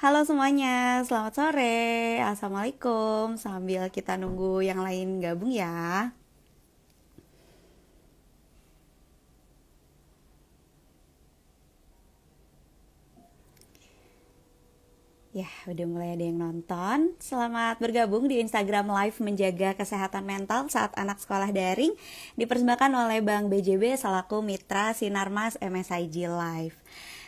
Halo semuanya, selamat sore. Assalamualaikum. Sambil kita nunggu yang lain gabung ya. Ya, udah mulai ada yang nonton. Selamat bergabung di Instagram Live menjaga kesehatan mental saat anak sekolah daring. Dipersembahkan oleh Bank BJB selaku Mitra Sinarmas MSIG Live.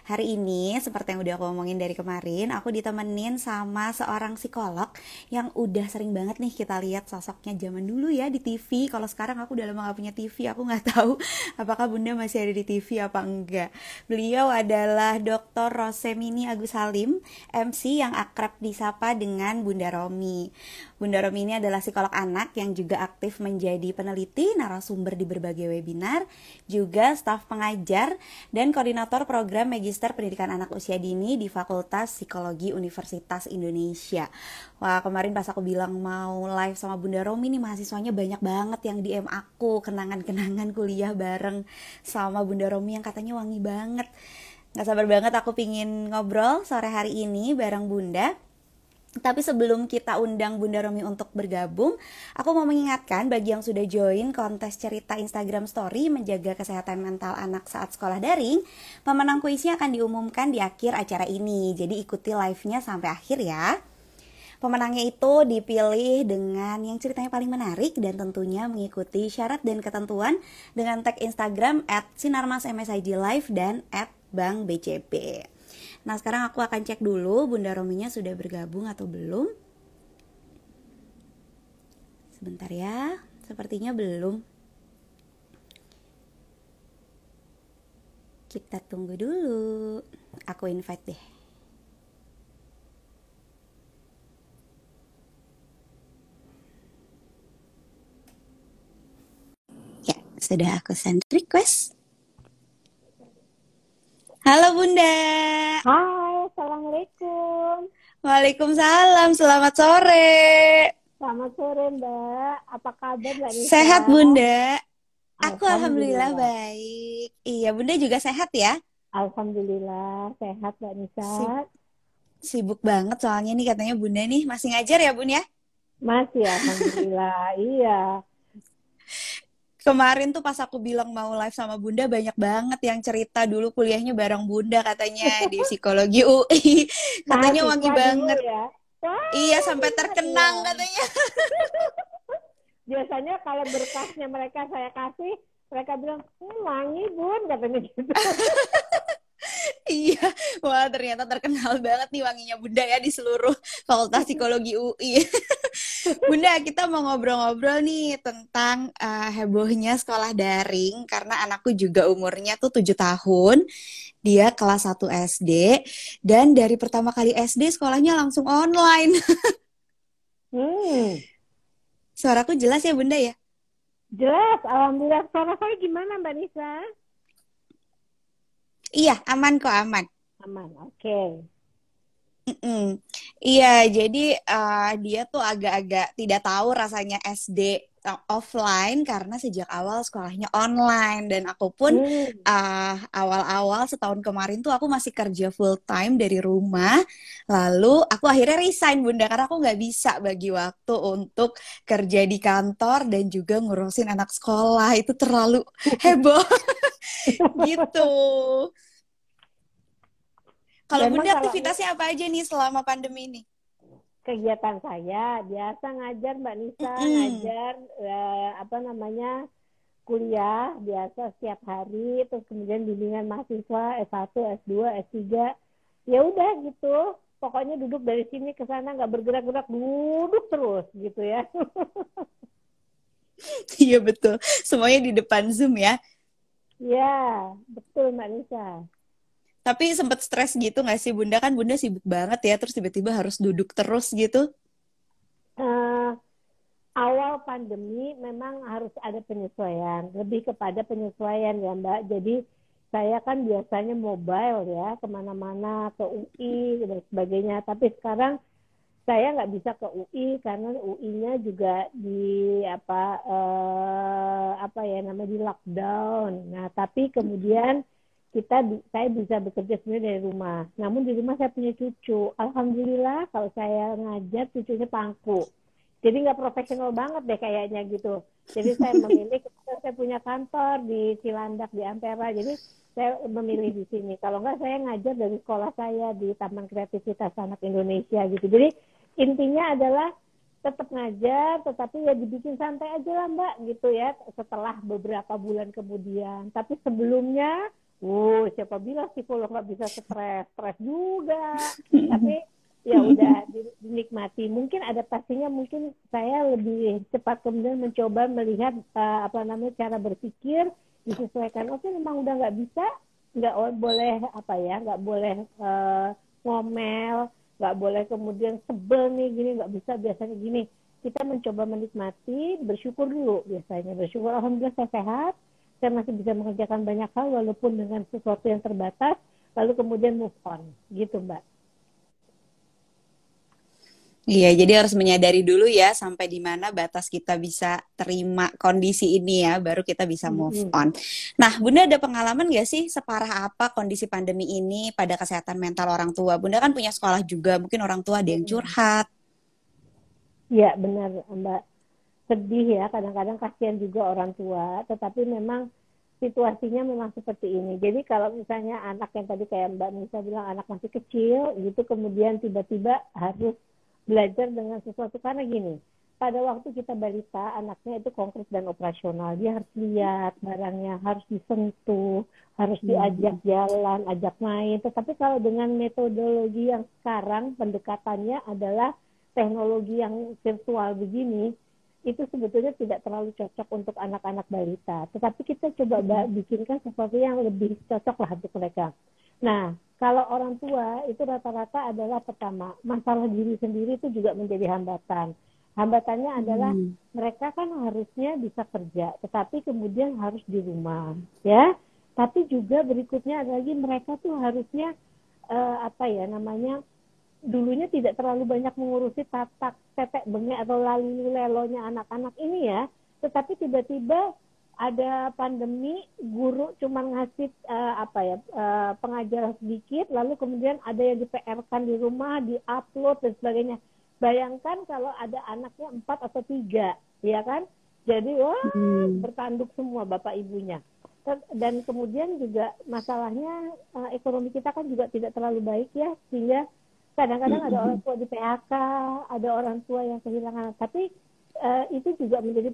Hari ini, seperti yang udah aku ngomongin dari kemarin, aku ditemenin sama seorang psikolog yang udah sering banget nih kita lihat sosoknya zaman dulu ya di TV. Kalau sekarang aku udah lama gak punya TV, aku nggak tahu apakah Bunda masih ada di TV apa enggak. Beliau adalah Dr. Rosemini Agus Halim, MC yang akrab disapa dengan Bunda Romi. Bunda Romi ini adalah psikolog anak yang juga aktif menjadi peneliti, narasumber di berbagai webinar, juga staf pengajar dan koordinator program Magister Pendidikan Anak Usia Dini di Fakultas Psikologi Universitas Indonesia. Wah, kemarin pas aku bilang mau live sama Bunda Romi nih, mahasiswanya banyak banget yang DM aku, kenangan-kenangan kuliah bareng sama Bunda Romi yang katanya wangi banget. Gak sabar banget aku pingin ngobrol sore hari ini bareng Bunda. Tapi sebelum kita undang Bunda Romi untuk bergabung, aku mau mengingatkan bagi yang sudah join kontes cerita Instagram Story menjaga kesehatan mental anak saat sekolah daring, pemenang kuisnya akan diumumkan di akhir acara ini. Jadi ikuti live-nya sampai akhir ya. Pemenangnya itu dipilih dengan yang ceritanya paling menarik dan tentunya mengikuti syarat dan ketentuan dengan tag Instagram @sinarmasmsig_live dan @bankbcb. Nah, sekarang aku akan cek dulu Bunda Rominya sudah bergabung atau belum. Sebentar ya, sepertinya belum. Kita tunggu dulu. Aku invite deh. Ya, sudah aku send request. Halo Bunda. Hai, Assalamualaikum. Waalaikumsalam, selamat sore. Selamat sore, Mbak. Apa kabar, Mbak Nisa? Sehat Bunda? Aku alhamdulillah Alhamdulillah. baik. Iya, Bunda juga sehat ya? Alhamdulillah, sehat, Mbak Nisa. Sibuk banget soalnya nih katanya Bunda nih masih ngajar ya Bun ya? Masih, Alhamdulillah. Iya. Kemarin tuh pas aku bilang mau live sama Bunda banyak banget yang cerita dulu kuliahnya bareng Bunda katanya di psikologi UI. Katanya wangi Mahasiswa dulu banget. ya. Iya, Wah, sampai benar ya. terkenang katanya. Biasanya kalau berkasnya mereka saya kasih, mereka bilang, wangi, Bun, katanya gitu. Iya, wah ternyata terkenal banget nih wanginya Bunda ya di seluruh Fakultas Psikologi UI. Bunda, kita mau ngobrol-ngobrol nih tentang hebohnya sekolah daring karena anakku juga umurnya tuh 7 tahun. Dia kelas 1 SD dan dari pertama kali SD sekolahnya langsung online. Hmm, Suaraku jelas ya Bunda ya? jelas. Alhamdulillah. Suara saya gimana, Mbak Nisa? Iya, aman kok aman. Aman, oke. Mm-mm. Iya, jadi dia tuh agak-agak tidak tahu rasanya SD offline karena sejak awal sekolahnya online dan aku pun Hmm. awal-awal setahun kemarin tuh aku masih kerja full time dari rumah, lalu aku akhirnya resign Bunda karena aku nggak bisa bagi waktu untuk kerja di kantor dan juga ngurusin anak sekolah itu terlalu heboh gitu. Kalau Memang Bunda kalau aktivitasnya apa aja nih selama pandemi ini? kegiatan saya biasa ngajar Mbak Nisa, Mm-mm. ngajar apa namanya kuliah biasa setiap hari, terus kemudian bimbingan mahasiswa S1, S2, S3. Ya udah gitu. Pokoknya duduk dari sini ke sana nggak bergerak-gerak, duduk terus gitu ya. Iya betul. Semuanya di depan Zoom ya. Ya, betul Mbak Nisa. Tapi sempet stres gitu nggak sih Bunda? Kan Bunda sibuk banget ya, terus tiba-tiba harus duduk terus gitu. Eh, Awal pandemi memang harus ada penyesuaian, lebih kepada penyesuaian ya Mbak. Jadi saya kan biasanya mobile ya, kemana-mana, ke UI dan sebagainya. Tapi sekarang saya nggak bisa ke UI karena UI-nya juga di apa ya namanya di lockdown. Nah tapi kemudian saya bisa bekerja sebenarnya dari rumah. Namun di rumah saya punya cucu. Alhamdulillah kalau saya ngajar cucunya pangku. Jadi nggak profesional banget deh kayaknya gitu. Jadi saya memilih, saya punya kantor di Cilandak di Ampera. Jadi saya memilih di sini. Kalau nggak saya ngajar dari sekolah saya di Taman Kreativitas Anak Indonesia gitu. Jadi intinya adalah tetap ngajar, tetapi ya dibikin santai aja lah Mbak gitu ya. Setelah beberapa bulan kemudian. Tapi sebelumnya siapa bilang psikolog nggak bisa stres juga. Tapi ya udah dinikmati. Mungkin adaptasinya mungkin saya lebih cepat kemudian mencoba melihat cara berpikir disesuaikan. Oke, memang udah nggak bisa, nggak boleh nggak boleh ngomel, nggak boleh kemudian sebel nih gini, nggak bisa biasanya gini. Kita mencoba menikmati, bersyukur dulu biasanya. Bersyukur alhamdulillah saya sehat. Saya masih bisa mengerjakan banyak hal walaupun dengan sesuatu yang terbatas, lalu kemudian move on, gitu Mbak. Iya, jadi harus menyadari dulu ya sampai di mana batas kita bisa terima kondisi ini ya, baru kita bisa move on. Nah, Bunda ada pengalaman nggak sih separah apa kondisi pandemi ini pada kesehatan mental orang tua? Bunda kan punya sekolah juga, mungkin orang tua ada yang curhat. Iya, benar Mbak. Sedih ya, kadang-kadang kasihan juga orang tua, tetapi memang situasinya memang seperti ini. Jadi kalau misalnya anak yang tadi kayak Mbak Nisa bilang anak masih kecil gitu, kemudian tiba-tiba harus belajar dengan sesuatu karena gini, pada waktu kita balita anaknya itu konkret dan operasional, dia harus lihat barangnya, harus disentuh, harus diajak jalan, ajak main. Tetapi kalau dengan metodologi yang sekarang pendekatannya adalah teknologi yang virtual begini, itu sebetulnya tidak terlalu cocok untuk anak-anak balita. Tetapi kita coba bikinkan sesuatu yang lebih cocok lah untuk mereka. Nah, kalau orang tua itu rata-rata adalah pertama, masalah diri sendiri itu juga menjadi hambatan. Hambatannya adalah mereka kan harusnya bisa kerja, tetapi kemudian harus di rumah, ya. Tapi juga berikutnya ada lagi mereka tuh harusnya dulunya tidak terlalu banyak mengurusi tatak, tetek bengek atau lalu lelonya anak-anak ini ya. Tetapi tiba-tiba ada pandemi, guru cuma ngasih pengajaran sedikit, lalu kemudian ada yang di-PR-kan di rumah, di-upload dan sebagainya. Bayangkan kalau ada anaknya 4 atau 3, ya kan? Jadi bertanduk semua bapak ibunya. Dan kemudian juga masalahnya ekonomi kita kan juga tidak terlalu baik ya, sehingga kadang-kadang ada orang tua di PHK, ada orang tua yang kehilangan. Tapi itu juga menjadi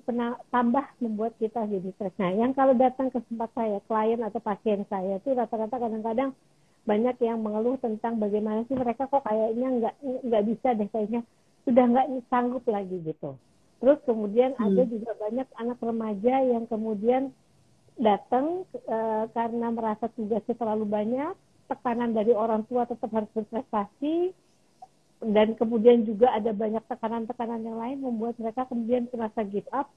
tambah membuat kita jadi stres. Nah, yang kalau datang ke tempat saya, klien atau pasien saya itu rata-rata kadang-kadang banyak yang mengeluh tentang bagaimana sih mereka kok kayaknya nggak bisa deh, kayaknya sudah nggak sanggup lagi gitu. Terus kemudian ada juga banyak anak remaja yang kemudian datang karena merasa tugasnya terlalu banyak, tekanan dari orang tua tetap harus berprestasi, dan kemudian juga ada banyak tekanan-tekanan yang lain membuat mereka kemudian merasa give up,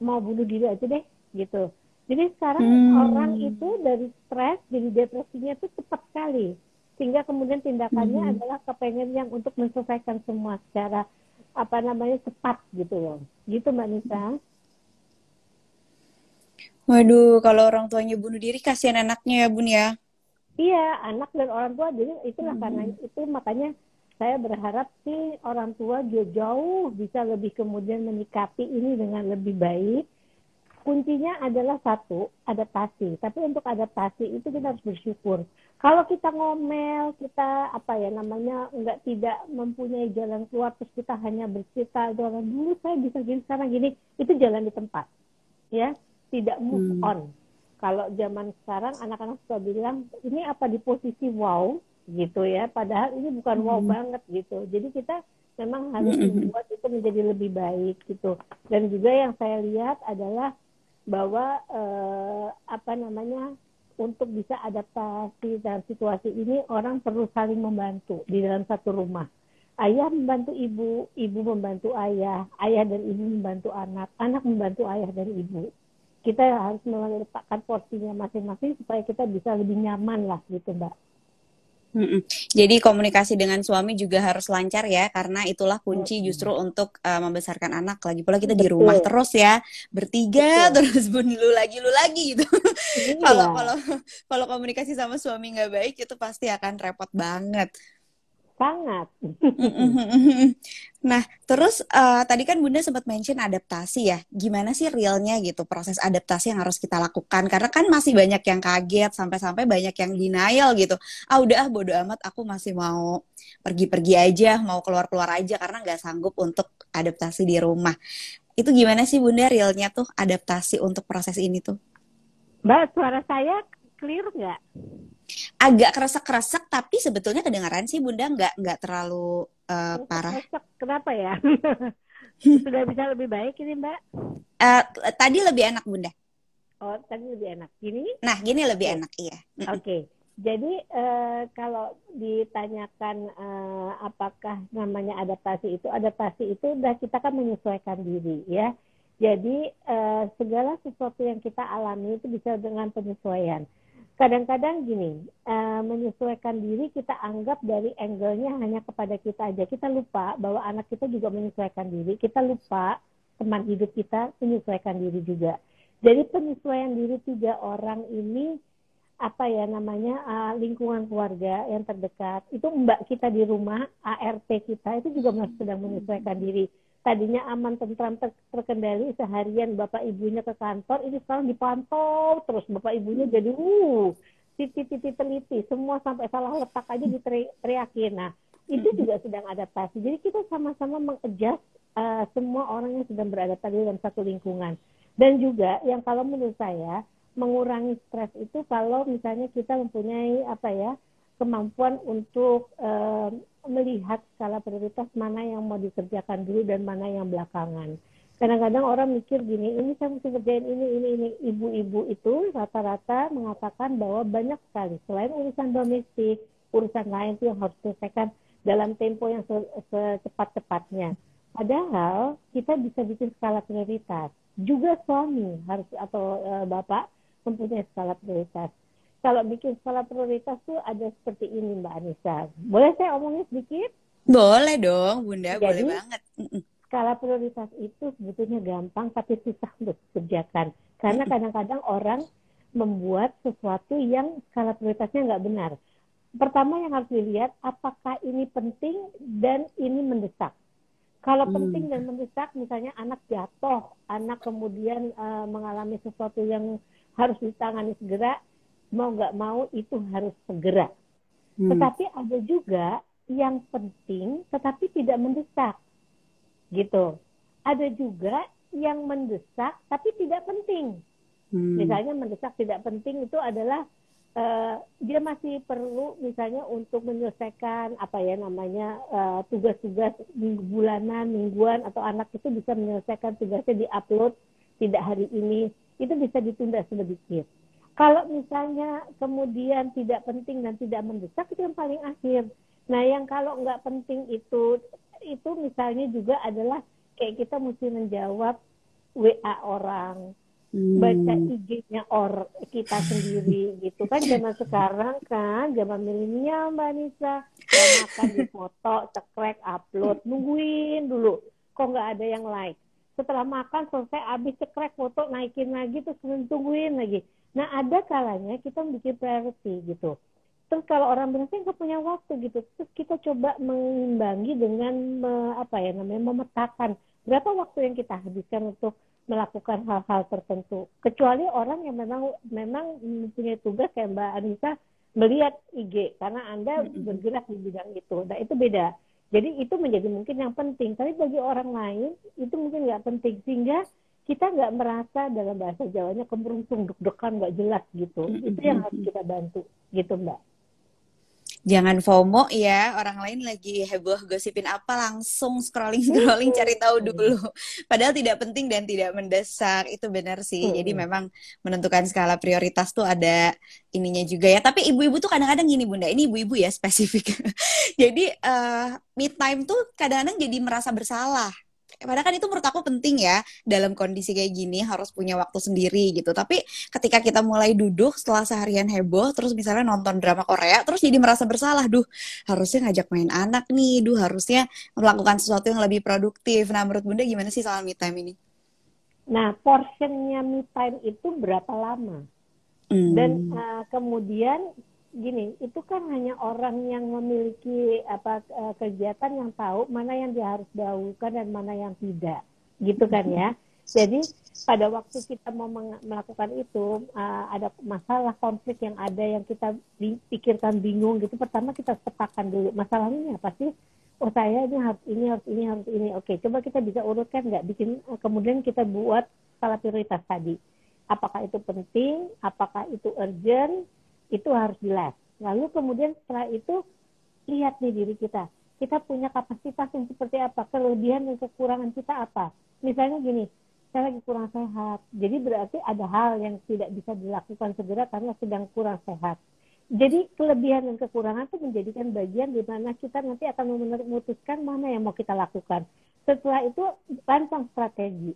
mau bunuh diri aja deh gitu. Jadi sekarang orang itu dari stres jadi depresinya itu cepat sekali, sehingga kemudian tindakannya adalah kepengen yang untuk menyelesaikan semua secara cepat gitu loh. Gitu Mbak Nisa. Waduh, kalau orang tuanya bunuh diri kasihan anaknya ya Bun ya. Iya, anak dan orang tua. Jadi itulah karena itu makanya saya berharap sih orang tua jauh bisa lebih kemudian menyikapi ini dengan lebih baik. Kuncinya adalah satu, adaptasi. Tapi untuk adaptasi itu kita harus bersyukur. Kalau kita ngomel, kita tidak mempunyai jalan keluar, terus kita hanya bercerita, dulu saya bisa gini, sekarang gini, itu jalan di tempat, ya, tidak move on. Kalau zaman sekarang anak-anak suka bilang ini apa di posisi wow gitu ya, padahal ini bukan wow banget gitu. Jadi kita memang harus membuat itu menjadi lebih baik gitu. Dan juga yang saya lihat adalah bahwa untuk bisa adaptasi dalam situasi ini orang perlu saling membantu di dalam satu rumah. Ayah membantu ibu, ibu membantu ayah, ayah dan ibu membantu anak, anak membantu ayah dan ibu. Kita harus meletakkan porsinya masing-masing supaya kita bisa lebih nyaman lah gitu Mbak. Mm-mm. Jadi komunikasi dengan suami juga harus lancar ya, karena itulah kunci justru untuk membesarkan anak. Lagi pula kita di rumah Betul, terus ya, bertiga betul. terus bun lu lagi gitu. Kalau Iya, kalau kalau komunikasi sama suami nggak baik itu pasti akan repot banget. sangat. Mhm. Nah, terus tadi kan Bunda sempat mention adaptasi ya. Gimana sih realnya gitu proses adaptasi yang harus kita lakukan? Karena kan masih banyak yang kaget, sampai-sampai banyak yang denial gitu. Ah udah bodo amat, aku masih mau pergi-pergi aja, mau keluar-keluar aja karena nggak sanggup untuk adaptasi di rumah. Itu gimana sih Bunda realnya tuh adaptasi untuk proses ini tuh? Mbak, suara saya clear nggak? Agak kresek-kresek tapi sebetulnya kedengaran sih Bunda nggak terlalu parah. Resek, kenapa ya? Sudah bisa lebih baik ini, Mbak? Eh, Tadi lebih enak Bunda. Oh, tadi lebih enak. Gini? Nah, gini lebih Oke. enak, iya. Mm-mm. Oke. Jadi kalau ditanyakan apakah namanya adaptasi itu udah kita kan menyesuaikan diri ya. Jadi segala sesuatu yang kita alami itu bisa dengan penyesuaian. Kadang-kadang gini, menyesuaikan diri kita anggap dari angle-nya hanya kepada kita aja. Kita lupa bahwa anak kita juga menyesuaikan diri. Kita lupa teman hidup kita menyesuaikan diri juga. Jadi penyesuaian diri 3 orang ini apa ya namanya lingkungan keluarga yang terdekat itu mbak kita di rumah ART kita itu juga masih sedang menyesuaikan diri. Tadinya aman tentram terkendali seharian bapak ibunya ke kantor, ini sekarang dipantau terus bapak ibunya jadi titi-titi teliti semua sampai salah letak aja diteriakin. Nah itu juga sedang adaptasi, jadi kita sama-sama mengadjust semua orang yang sedang beradaptasi dalam satu lingkungan. Dan juga yang kalau menurut saya mengurangi stres itu kalau misalnya kita mempunyai apa ya kemampuan untuk melihat skala prioritas mana yang mau dikerjakan dulu dan mana yang belakangan. Kadang-kadang orang mikir gini, ini saya mesti kerjain ini. Ibu-ibu itu rata-rata mengatakan bahwa banyak sekali selain urusan domestik, urusan lain itu yang harus diselesaikan dalam tempo yang secepat-cepatnya. Padahal kita bisa bikin skala prioritas. Juga suami harus atau bapak mempunyai skala prioritas. Kalau bikin skala prioritas tuh ada seperti ini Mbak Anissa. Boleh saya omongin sedikit? Boleh dong, Bunda, boleh Jadi banget. Mm-mm. skala prioritas itu sebetulnya gampang tapi susah untuk dikerjakan. Karena Mm-mm. kadang-kadang orang membuat sesuatu yang skala prioritasnya nggak benar. Pertama yang harus dilihat apakah ini penting dan ini mendesak. Kalau penting dan mendesak, misalnya anak jatuh, anak kemudian mengalami sesuatu yang harus ditangani segera, mau nggak mau itu harus segera. Mm. Tetapi ada juga yang penting tetapi tidak mendesak, gitu. Ada juga yang mendesak tapi tidak penting. Mm. Misalnya mendesak tidak penting itu adalah dia masih perlu misalnya untuk menyelesaikan apa ya namanya tugas-tugas bulanan, mingguan atau anak itu bisa menyelesaikan tugasnya di-upload tidak hari ini, itu bisa ditunda sedikit. Kalau misalnya kemudian tidak penting dan tidak mendesak itu yang paling akhir. Nah, yang kalau nggak penting itu misalnya juga adalah kayak kita mesti menjawab WA orang, baca Mm. IG-nya kita sendiri gitu kan. Zaman sekarang kan zaman milenial Mbak Nisa, mau makan di foto cekrek upload, nungguin dulu kok nggak ada yang like, setelah makan selesai habis cekrek foto naikin lagi terus tungguin lagi. Nah ada kalanya kita bikin priority gitu. Terus kalau orang bilang saya nggak punya waktu gitu, terus kita coba mengimbangi dengan apa ya namanya memetakan berapa waktu yang kita habiskan untuk melakukan hal-hal tertentu. Kecuali orang yang memang mempunyai tugas kayak Mbak Anissa melihat IG karena Anda bergerak di bidang itu. Nah itu beda. Jadi itu menjadi mungkin yang penting. Tapi bagi orang lain itu mungkin nggak penting sehingga kita nggak merasa dalam bahasa Jawanya kemerungsung, deg-degan, nggak jelas gitu. Itu yang harus kita bantu gitu Mbak. Jangan FOMO ya, orang lain lagi heboh gosipin apa langsung scrolling-scrolling cari tahu dulu. Padahal tidak penting dan tidak mendesak, itu benar sih. Jadi memang menentukan skala prioritas tuh ada ininya juga ya. Tapi ibu-ibu tuh kadang-kadang gini Bunda, ini ibu-ibu ya spesifik. Jadi me time tuh kadang-kadang jadi merasa bersalah. Padahal kan itu menurut aku penting ya, dalam kondisi kayak gini harus punya waktu sendiri gitu. Tapi ketika kita mulai duduk setelah seharian heboh, terus misalnya nonton drama Korea, terus jadi merasa bersalah, duh harusnya ngajak main anak nih, duh harusnya melakukan sesuatu yang lebih produktif. Nah menurut Bunda gimana sih soal me time ini? Nah, portionnya me time itu berapa lama? Dan Hmm. kemudian gini, itu kan hanya orang yang memiliki kegiatan yang tahu mana yang dia harus lakukan dan mana yang tidak, gitu kan ya. Jadi pada waktu kita mau melakukan itu ada masalah konflik yang ada yang kita pikirkan bingung gitu. Pertama kita petakan dulu masalahnya apa sih? Oh saya ini harus ini harus ini harus ini. Oke, coba kita bisa urutkan nggak? Bikin kemudian kita buat skala prioritas tadi. Apakah itu penting? Apakah itu urgent? Itu harus jelas. Lalu kemudian setelah itu lihat nih diri kita. Kita punya kapasitas yang seperti apa? Kelebihan dan kekurangan kita apa? Misalnya gini, saya lagi kurang sehat. Jadi berarti ada hal yang tidak bisa dilakukan segera karena sedang kurang sehat. Jadi kelebihan dan kekurangan itu menjadikan bagian di mana kita nanti akan memutuskan mana yang mau kita lakukan. Setelah itu rancang strategi.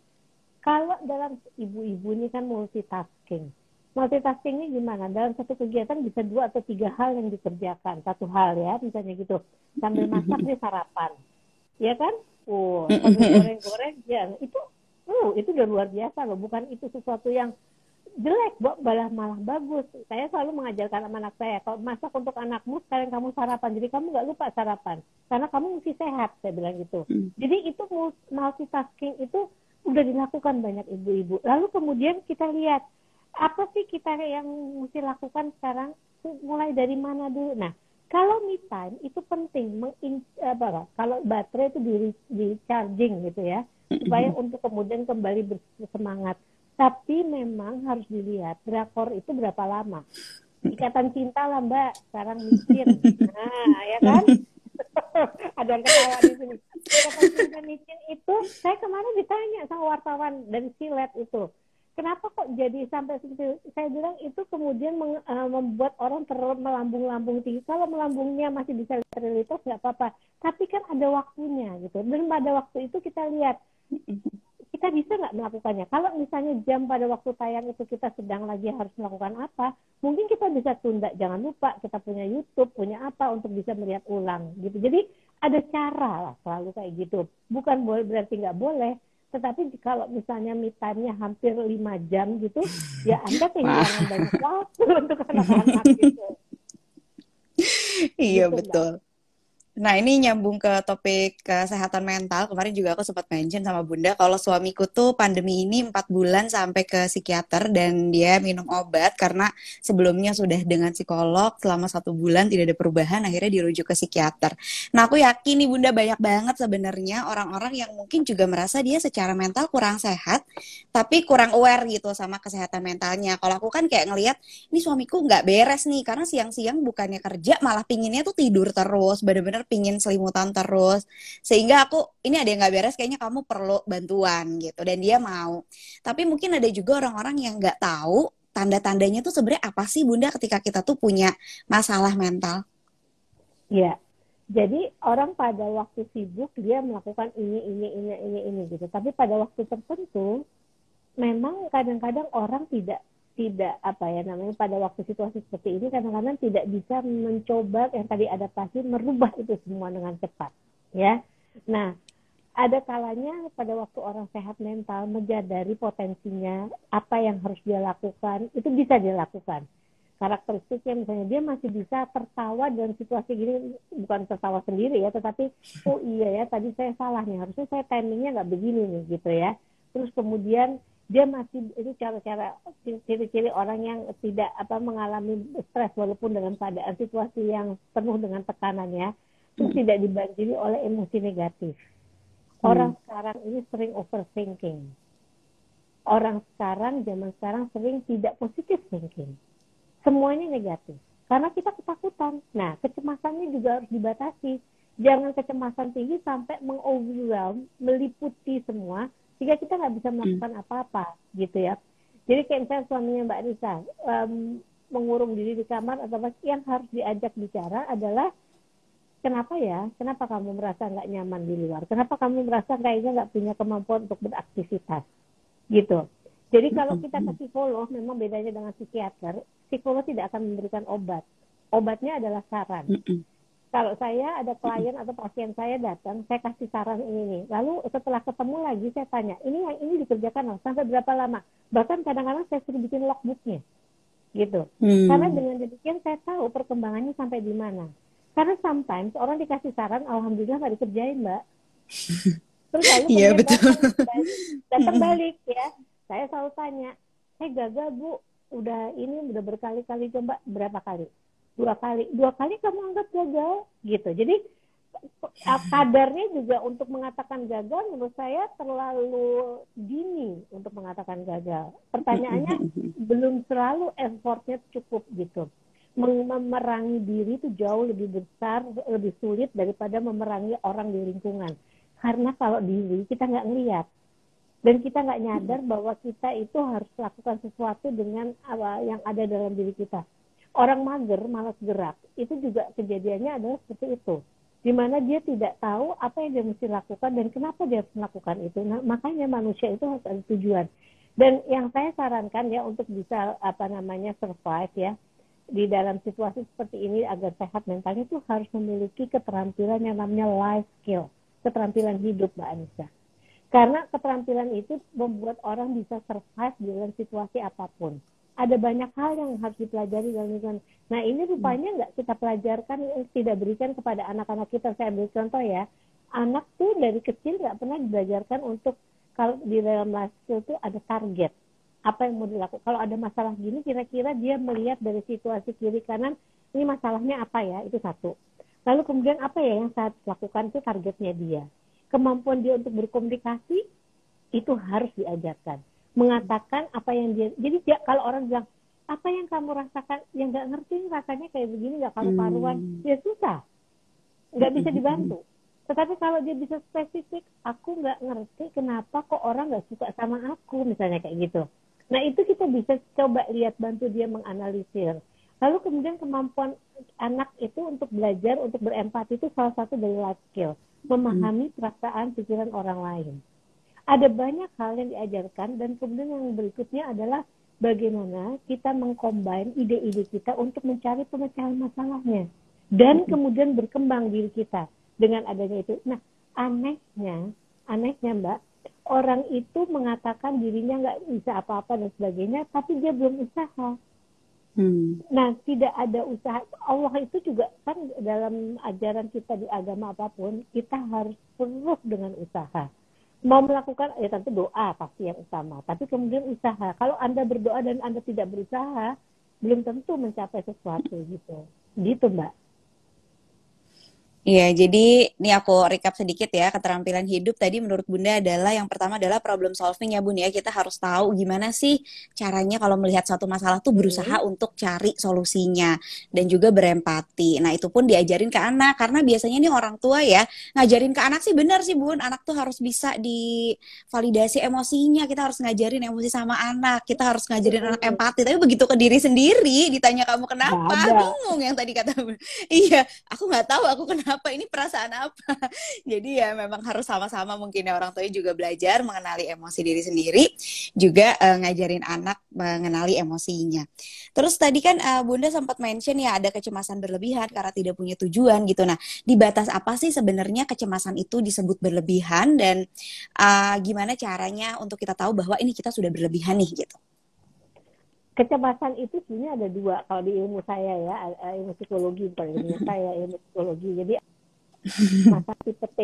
Kalau dalam ibu-ibu ini kan multitasking. Multitaskingnya gimana? Dalam satu kegiatan bisa 2 atau 3 hal yang dikerjakan. Satu hal ya, misalnya gitu. Sambil masak dia sarapan. Ya kan? Sambil goreng-goreng. Ya, itu udah luar biasa loh. Bukan itu sesuatu yang jelek, malah bagus. Saya selalu mengajarkan sama anak saya, kalau masak untuk anakmu, sekarang kamu sarapan. Jadi kamu nggak lupa sarapan. Karena kamu mesti sehat, saya bilang gitu. Jadi itu multitasking itu udah dilakukan banyak ibu-ibu. Lalu kemudian kita lihat, apa sih kita yang mesti lakukan sekarang? Mulai dari mana dulu? Nah, kalau me time itu penting, kalau baterai itu di charging gitu ya, supaya untuk kemudian kembali bersemangat. Tapi memang harus dilihat, drakor itu berapa lama. Ikatan Cinta lah Mbak, sekarang micin. Nah, ya kan? Ada yang ketawa di sini. Ikatan Cinta micin itu, saya kemarin ditanya sama wartawan dari Silet itu. Kenapa kok jadi sampai seperti itu? Saya bilang itu kemudian membuat orang melambung-lambung tinggi. Kalau melambungnya masih bisa realitas nggak apa-apa. Tapi kan ada waktunya gitu. Dan pada waktu itu kita lihat kita bisa nggak melakukannya. Kalau misalnya jam pada waktu tayang itu kita sedang lagi harus melakukan apa, mungkin kita bisa tunda. Jangan lupa kita punya YouTube, punya apa untuk bisa melihat ulang gitu. Jadi ada cara lah selalu kayak gitu. Bukan berarti nggak boleh, tetapi kalau misalnya me time-nya hampir 5 jam gitu, ya Anda kehilangan banyak waktu untuk anak-anak gitu. Iya Gitu, Mbak. betul. Nah, ini nyambung ke topik kesehatan mental. Kemarin juga aku sempat mention sama Bunda kalau suamiku tuh pandemi ini 4 bulan sampai ke psikiater dan dia minum obat karena sebelumnya sudah dengan psikolog selama 1 bulan tidak ada perubahan, akhirnya dirujuk ke psikiater. Nah, aku yakin nih Bunda banyak banget sebenarnya orang-orang yang mungkin juga merasa dia secara mental kurang sehat, tapi kurang aware gitu sama kesehatan mentalnya. Kalau aku kan kayak ngelihat, ini suamiku nggak beres nih karena siang-siang bukannya kerja malah pinginnya tuh tidur terus, bener-bener pingin selimutan terus, sehingga aku ini ada yang nggak beres, kayaknya kamu perlu bantuan gitu, dan dia mau. Tapi mungkin ada juga orang-orang yang nggak tahu tanda-tandanya tuh sebenarnya apa sih Bunda ketika kita tuh punya masalah mental. Ya, jadi orang pada waktu sibuk dia melakukan ini gitu. Tapi pada waktu tertentu memang kadang-kadang orang tidak apa ya namanya pada waktu situasi seperti ini kadang-kadang tidak bisa mencoba yang tadi adaptasi merubah itu semua dengan cepat ya. Nah, ada kalanya pada waktu orang sehat mental menyadari potensinya apa yang harus dia lakukan itu bisa dia lakukan. Karakteristiknya misalnya dia masih bisa tertawa dalam situasi gini, bukan tertawa sendiri ya, tetapi oh iya ya tadi saya salah nih, harusnya saya timingnya nggak begini nih gitu ya. Terus kemudian dia masih itu cara-cara ciri-ciri orang yang tidak mengalami stres walaupun dalam keadaan situasi yang penuh dengan tekanan ya, terus tidak dibanjiri oleh emosi negatif. Orang sekarang ini sering overthinking. Orang sekarang zaman sekarang sering tidak positive thinking. Semuanya negatif. Karena kita ketakutan. Nah, kecemasannya juga harus dibatasi. Jangan kecemasan tinggi sampai mengoverwhelm, meliputi semua, sehingga kita nggak bisa melakukan apa-apa, gitu ya. Jadi kayak misalnya suaminya Mbak Nisa, mengurung diri di kamar, atau yang harus diajak bicara adalah kenapa ya? Kenapa kamu merasa nggak nyaman di luar? Kenapa kamu merasa kayaknya nggak punya kemampuan untuk beraktivitas? Gitu. Jadi kalau kita ke psikolog, memang bedanya dengan psikiater, psikolog tidak akan memberikan obat. Obatnya adalah saran. Kalau saya ada klien atau pasien saya datang, saya kasih saran ini nih. Lalu setelah ketemu lagi saya tanya, ini yang ini dikerjakan sampai berapa lama? Bahkan kadang-kadang saya suruh bikin logbooknya, gitu. Karena dengan demikian saya tahu perkembangannya sampai di mana. Karena sometimes orang dikasih saran, alhamdulillah nggak dikerjain, Mbak. Terus lalu kemudian datang balik ya. Saya selalu tanya, gagal Bu, udah berkali-kali coba, berapa kali? 2 kali kamu anggap gagal gitu. Jadi kadarnya juga untuk mengatakan gagal menurut saya terlalu dini untuk mengatakan gagal. Pertanyaannya belum selalu effortnya cukup gitu. Memerangi diri itu jauh lebih besar, lebih sulit daripada memerangi orang di lingkungan. Karena kalau diri kita nggak ngelihat dan kita nggak nyadar bahwa kita itu harus lakukan sesuatu dengan yang ada dalam diri kita. Orang mager, malas gerak, itu juga kejadiannya adalah seperti itu. Di mana dia tidak tahu apa yang dia mesti lakukan dan kenapa dia harus melakukan itu. Nah, makanya manusia itu harus ada tujuan. Dan yang saya sarankan ya untuk bisa survive ya di dalam situasi seperti ini agar sehat mentalnya itu harus memiliki keterampilan yang namanya life skill, keterampilan hidup, Mbak Anissa. Karena keterampilan itu membuat orang bisa survive dalam situasi apapun. Ada banyak hal yang harus dipelajari dalam lingkungan. Nah ini rupanya nggak kita pelajarkan, tidak berikan kepada anak-anak kita. Saya ambil contoh ya, anak tuh dari kecil nggak pernah diajarkan untuk, kalau di dalam life skill tuh ada target. Apa yang mau dilakukan. Kalau ada masalah gini, kira-kira dia melihat dari situasi kiri kanan, ini masalahnya apa ya, itu satu. Lalu kemudian apa ya yang saya lakukan, itu targetnya dia. Kemampuan dia untuk berkomunikasi, itu harus diajarkan. Mengatakan apa yang dia, jadi dia, kalau orang bilang apa yang kamu rasakan, yang nggak ngerti rasanya kayak begini, nggak karu-karuan, ya susah, nggak bisa dibantu. Tetapi kalau dia bisa spesifik, aku nggak ngerti kenapa kok orang nggak suka sama aku, misalnya kayak gitu. Nah itu kita bisa coba lihat, bantu dia menganalisir. Lalu kemudian kemampuan anak itu untuk belajar, untuk berempati, itu salah satu dari life skill, memahami perasaan, pikiran orang lain. Ada banyak hal yang diajarkan, dan kemudian yang berikutnya adalah bagaimana kita mengcombine ide-ide kita untuk mencari pemecahan masalahnya. Dan kemudian berkembang diri kita dengan adanya itu. Nah, anehnya Mbak, orang itu mengatakan dirinya nggak bisa apa-apa dan sebagainya, tapi dia belum usaha. Nah, tidak ada usaha. Allah itu juga kan dalam ajaran kita di agama apapun, kita harus terus dengan usaha. Mau melakukan, ya tentu doa pasti yang utama. Tapi kemudian usaha. Kalau Anda berdoa dan Anda tidak berusaha, belum tentu mencapai sesuatu gitu. Gitu, Mbak. Iya, jadi ini aku recap sedikit ya, keterampilan hidup tadi menurut Bunda adalah yang pertama adalah problem solving ya Bun ya. Kita harus tahu gimana sih caranya kalau melihat satu masalah tuh berusaha untuk cari solusinya dan juga berempati. Nah, itu pun diajarin ke anak karena biasanya nih orang tua ya ngajarin ke anak sih benar sih Bun. Anak tuh harus bisa divalidasi emosinya. Kita harus ngajarin emosi sama anak. Kita harus ngajarin anak empati. Tapi begitu ke diri sendiri ditanya kamu kenapa? Bingung yang tadi kata Bun. Iya, aku nggak tahu aku kenapa. Ini perasaan apa. Jadi ya memang harus sama-sama mungkin ya orang tua juga belajar mengenali emosi diri sendiri, juga ngajarin anak mengenali emosinya. Terus tadi kan Bunda sempat mention ya ada kecemasan berlebihan karena tidak punya tujuan gitu. Nah, di batas apa sih sebenarnya kecemasan itu disebut berlebihan dan gimana caranya untuk kita tahu bahwa ini kita sudah berlebihan nih gitu. Kecemasan itu sebenarnya ada dua kalau di ilmu saya ya, ilmu psikologi bukan ilmu saya, ilmu psikologi. Jadi masa tipe T.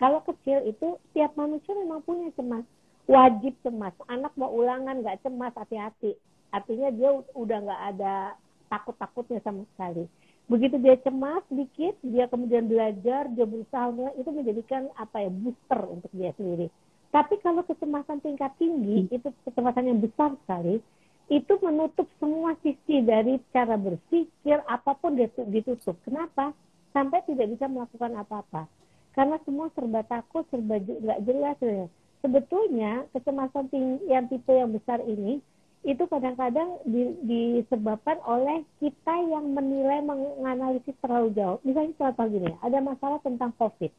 Kalau kecil itu tiap manusia memang punya cemas, wajib cemas. Anak mau ulangan nggak cemas, hati-hati. Artinya dia udah nggak ada takut-takutnya sama sekali. Begitu dia cemas dikit, dia kemudian belajar, dia berusaha, itu menjadikan booster untuk dia sendiri. Tapi kalau kecemasan tingkat tinggi, itu kecemasan yang besar sekali, itu menutup semua sisi dari cara berpikir, apapun ditutup. Kenapa? Sampai tidak bisa melakukan apa-apa. Karena semua serba takut, serba nggak jelas. Sebetulnya kecemasan yang tipe yang besar ini, itu kadang-kadang disebabkan oleh kita yang menilai, menganalisis terlalu jauh. Misalnya contoh gini, ada masalah tentang COVID.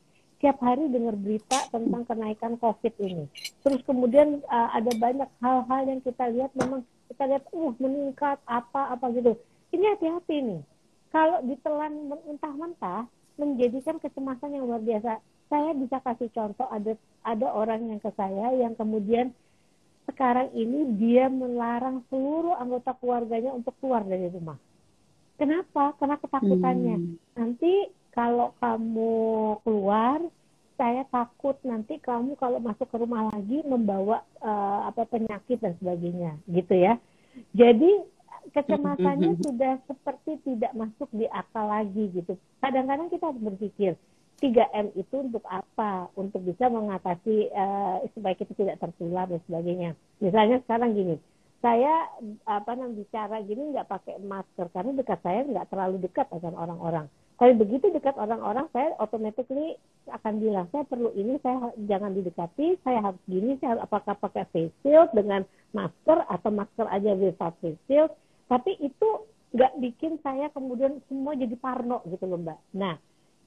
Tiap hari dengar berita tentang kenaikan COVID ini. Terus kemudian ada banyak hal-hal yang kita lihat, memang kita lihat meningkat apa gitu. Ini hati-hati nih. Kalau ditelan mentah-mentah, menjadikan kecemasan yang luar biasa. Saya bisa kasih contoh, ada orang yang ke saya yang kemudian sekarang ini dia melarang seluruh anggota keluarganya untuk keluar dari rumah. Kenapa? Karena ketakutannya. Nanti kalau kamu keluar, saya takut nanti kamu kalau masuk ke rumah lagi membawa penyakit dan sebagainya, gitu ya. Jadi kecemasannya sudah seperti tidak masuk di akal lagi gitu. Kadang-kadang kita harus berpikir 3M itu untuk apa? Untuk bisa mengatasi supaya kita tidak tertular dan sebagainya. Misalnya sekarang gini, saya bicara gini nggak pakai masker karena dekat saya nggak terlalu dekat dengan orang-orang. Tapi begitu dekat orang-orang, saya automatically akan bilang saya perlu ini, saya jangan didekati, saya harus gini, saya harus apakah pakai face shield dengan masker atau masker aja without face shield. Tapi itu nggak bikin saya kemudian semua jadi parno gitu loh Mbak. Nah,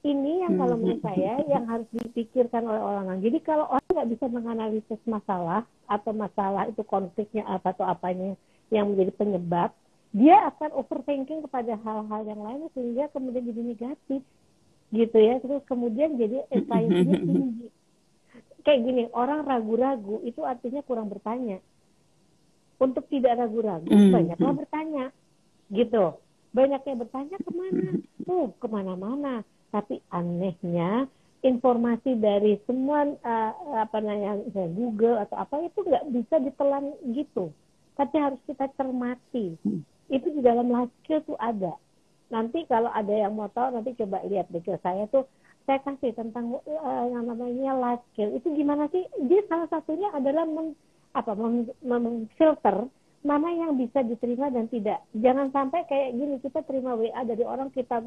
ini yang kalau menurut saya yang harus dipikirkan oleh orang. Jadi kalau orang nggak bisa menganalisis masalah atau masalah itu konfliknya apa atau apanya yang menjadi penyebab, dia akan overthinking kepada hal-hal yang lain sehingga kemudian jadi negatif gitu ya. Terus kemudian jadi anxiety-nya tinggi. Kayak gini, orang ragu-ragu itu artinya kurang bertanya. Untuk tidak ragu-ragu, banyaklah bertanya gitu. Banyaknya bertanya kemana? Kemana-mana. Tapi anehnya informasi dari semua Google atau apa itu nggak bisa ditelan gitu. Tapi harus kita cermati. Itu di dalam life skill tuh ada. Nanti kalau ada yang mau tahu nanti coba lihat deh ke saya tuh, saya kasih tentang yang namanya life skill. Itu gimana sih? Dia salah satunya adalah memfilter mana yang bisa diterima dan tidak. Jangan sampai kayak gini, kita terima WA dari orang, kita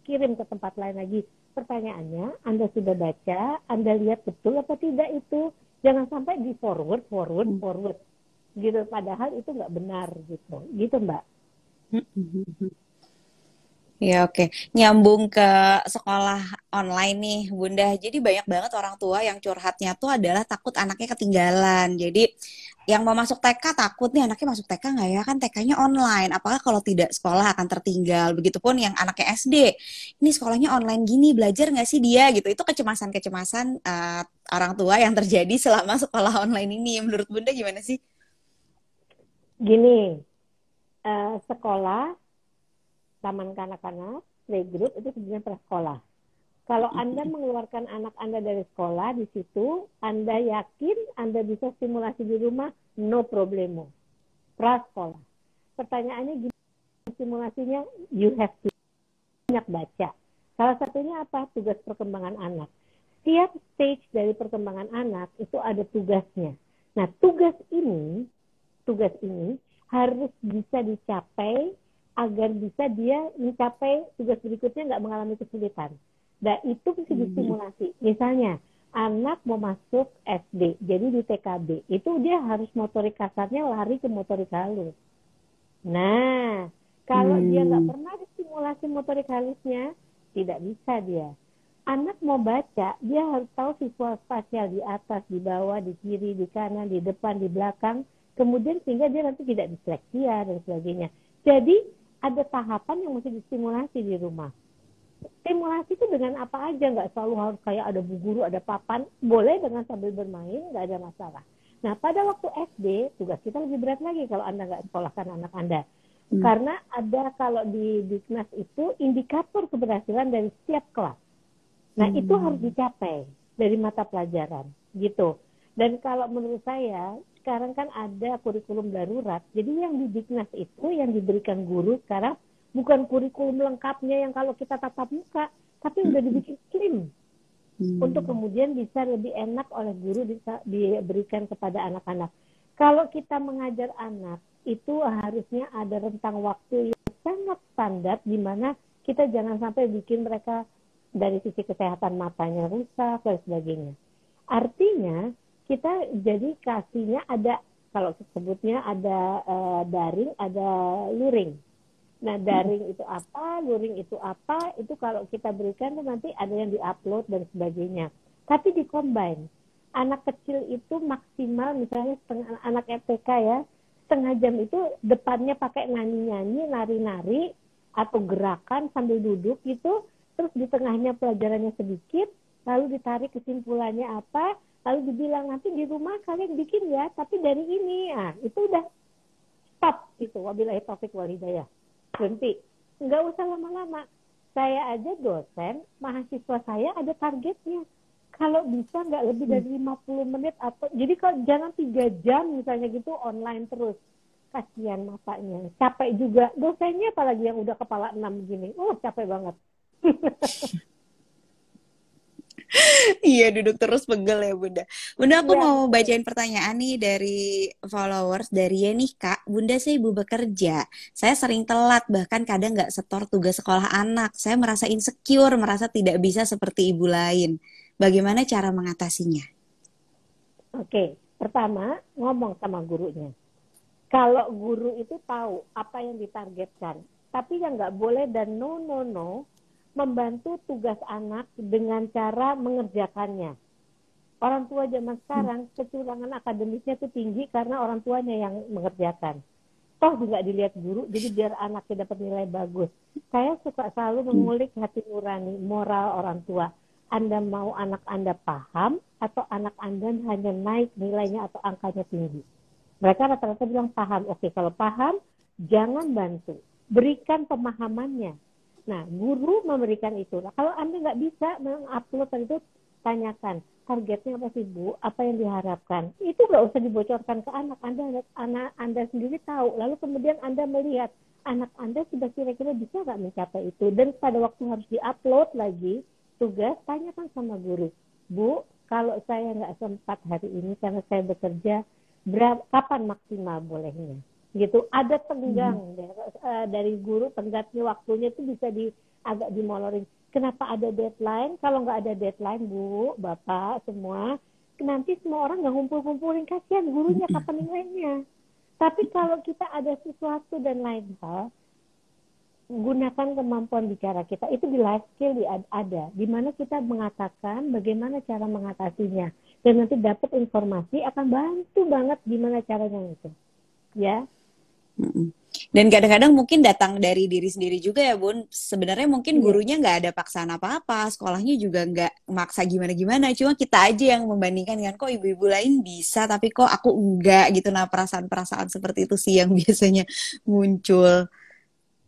kirim ke tempat lain lagi. Pertanyaannya, Anda sudah baca, Anda lihat betul apa tidak itu? Jangan sampai di forward gitu. Padahal itu nggak benar gitu Mbak. Ya oke. Nyambung ke sekolah online nih Bunda. Jadi banyak banget orang tua yang curhatnya tuh adalah takut anaknya ketinggalan. Jadi yang mau masuk TK takut nih anaknya masuk TK nggak ya? Kan TK-nya online. Apakah kalau tidak sekolah akan tertinggal? Begitupun yang anaknya SD. Ini sekolahnya online gini, belajar nggak sih dia gitu? Itu kecemasan-kecemasan orang tua yang terjadi selama sekolah online ini. Menurut Bunda gimana sih? Gini, sekolah, taman kanak-kanak, playgroup itu sebenarnya prasekolah. Kalau Anda mengeluarkan anak Anda dari sekolah, di situ Anda yakin Anda bisa simulasi di rumah, no problemo. Prasekolah. Pertanyaannya gimana simulasinya? You have to banyak baca. Salah satunya apa? Tugas perkembangan anak. Setiap stage dari perkembangan anak itu ada tugasnya. Nah, tugas ini harus bisa dicapai agar bisa dia mencapai tugas berikutnya nggak mengalami kesulitan. Dan itu mesti disimulasi. Misalnya, anak mau masuk SD, jadi di TKB, itu dia harus motorik kasarnya lari ke motorik halus. Nah, kalau dia nggak pernah disimulasi motorik halusnya, tidak bisa dia. Anak mau baca, dia harus tahu visual spasial di atas, di bawah, di kiri, di kanan, di depan, di belakang. Kemudian sehingga dia nanti tidak disleksia dan sebagainya. Jadi ada tahapan yang mesti disimulasi di rumah. Simulasi itu dengan apa aja, nggak selalu harus kayak ada bu guru, ada papan. Boleh dengan sambil bermain, nggak ada masalah. Nah, pada waktu SD, tugas kita lebih berat lagi kalau Anda nggak sekolahkan anak Anda. Karena ada kalau di Diknas itu indikator keberhasilan dari setiap kelas. Nah, itu harus dicapai dari mata pelajaran, gitu. Dan kalau menurut saya, sekarang kan ada kurikulum darurat. Jadi yang di Diknas itu, yang diberikan guru sekarang, bukan kurikulum lengkapnya yang kalau kita tatap muka, tapi udah dibikin slim. Untuk kemudian bisa lebih enak oleh guru diberikan kepada anak-anak. Kalau kita mengajar anak, itu harusnya ada rentang waktu yang sangat standar, di mana kita jangan sampai bikin mereka dari sisi kesehatan matanya rusak dan sebagainya. Artinya, kita jadi kasihnya ada Kalau sebutnya ada daring, ada luring. Nah, daring itu apa, luring itu apa, itu kalau kita berikan tuh nanti ada yang diupload dan sebagainya. Tapi di-combine. Anak kecil itu maksimal misalnya setengah, anak FTK ya, setengah jam itu depannya pakai nyanyi-nyanyi, nari-nari, atau gerakan sambil duduk gitu, terus di tengahnya pelajarannya sedikit, lalu ditarik kesimpulannya apa, lalu dibilang nanti di rumah kalian bikin ya, tapi dari ini, itu udah stop gitu. Wabillahi taufik wal hidayah. Berhenti. Nggak usah lama-lama. Saya aja dosen, mahasiswa saya ada targetnya. Kalau bisa nggak lebih dari 50 menit atau jadi kalau jangan 3 jam misalnya gitu online terus. Kasihan matanya. Capek juga. Dosennya apalagi yang udah kepala 6 gini. Capek banget. Iya, duduk terus pegel ya Bunda. Bunda, aku Iya, mau betul. bacain pertanyaan nih dari followers dari Yeni, Kak. Bunda, saya ibu bekerja. Saya sering telat, bahkan kadang nggak setor tugas sekolah anak. Saya merasa insecure, merasa tidak bisa seperti ibu lain. Bagaimana cara mengatasinya? Oke. Pertama, ngomong sama gurunya. Kalau guru itu tahu apa yang ditargetkan, tapi yang nggak boleh dan no, no, no, membantu tugas anak dengan cara mengerjakannya. Orang tua zaman sekarang, kecurangan akademiknya itu tinggi karena orang tuanya yang mengerjakan. Toh juga dilihat guru, jadi biar anaknya dapat nilai bagus. Saya suka selalu mengulik hati nurani, moral orang tua. Anda mau anak Anda paham, atau anak Anda hanya naik nilainya atau angkanya tinggi? Mereka rata-rata bilang paham. Oke, kalau paham, jangan bantu. Berikan pemahamannya. Nah, guru memberikan itu. Nah, kalau Anda nggak bisa mengupload itu, tanyakan. Targetnya apa sih, Bu? Apa yang diharapkan? Itu nggak usah dibocorkan ke anak Anda. Anak Anda sendiri tahu. Lalu kemudian Anda melihat, anak Anda sudah kira-kira bisa nggak mencapai itu. Dan pada waktu harus diupload lagi, tugas, tanyakan sama guru. Bu, kalau saya nggak sempat hari ini karena saya bekerja, kapan maksimal bolehnya gitu. Ada tenggang dari guru, tenggatnya waktunya itu bisa agak dimolorin. Kenapa ada deadline? Kalau nggak ada deadline, Bu, Bapak semua, nanti semua orang nggak ngumpul-ngumpulin, kasihan gurunya kapan nilainya. Tapi kalau kita ada sesuatu dan lain hal, gunakan kemampuan bicara kita. Itu di life skill ada, di mana kita mengatakan bagaimana cara mengatasinya, dan nanti dapat informasi akan bantu banget gimana caranya itu, ya. Dan kadang-kadang mungkin datang dari diri sendiri juga ya Bun. Sebenarnya mungkin Iya. gurunya nggak ada paksaan apa-apa, sekolahnya juga nggak maksa gimana-gimana. Cuma kita aja yang membandingkan kan, kok ibu-ibu lain bisa, tapi kok aku enggak gitu. Nah, perasaan-perasaan seperti itu sih yang biasanya muncul.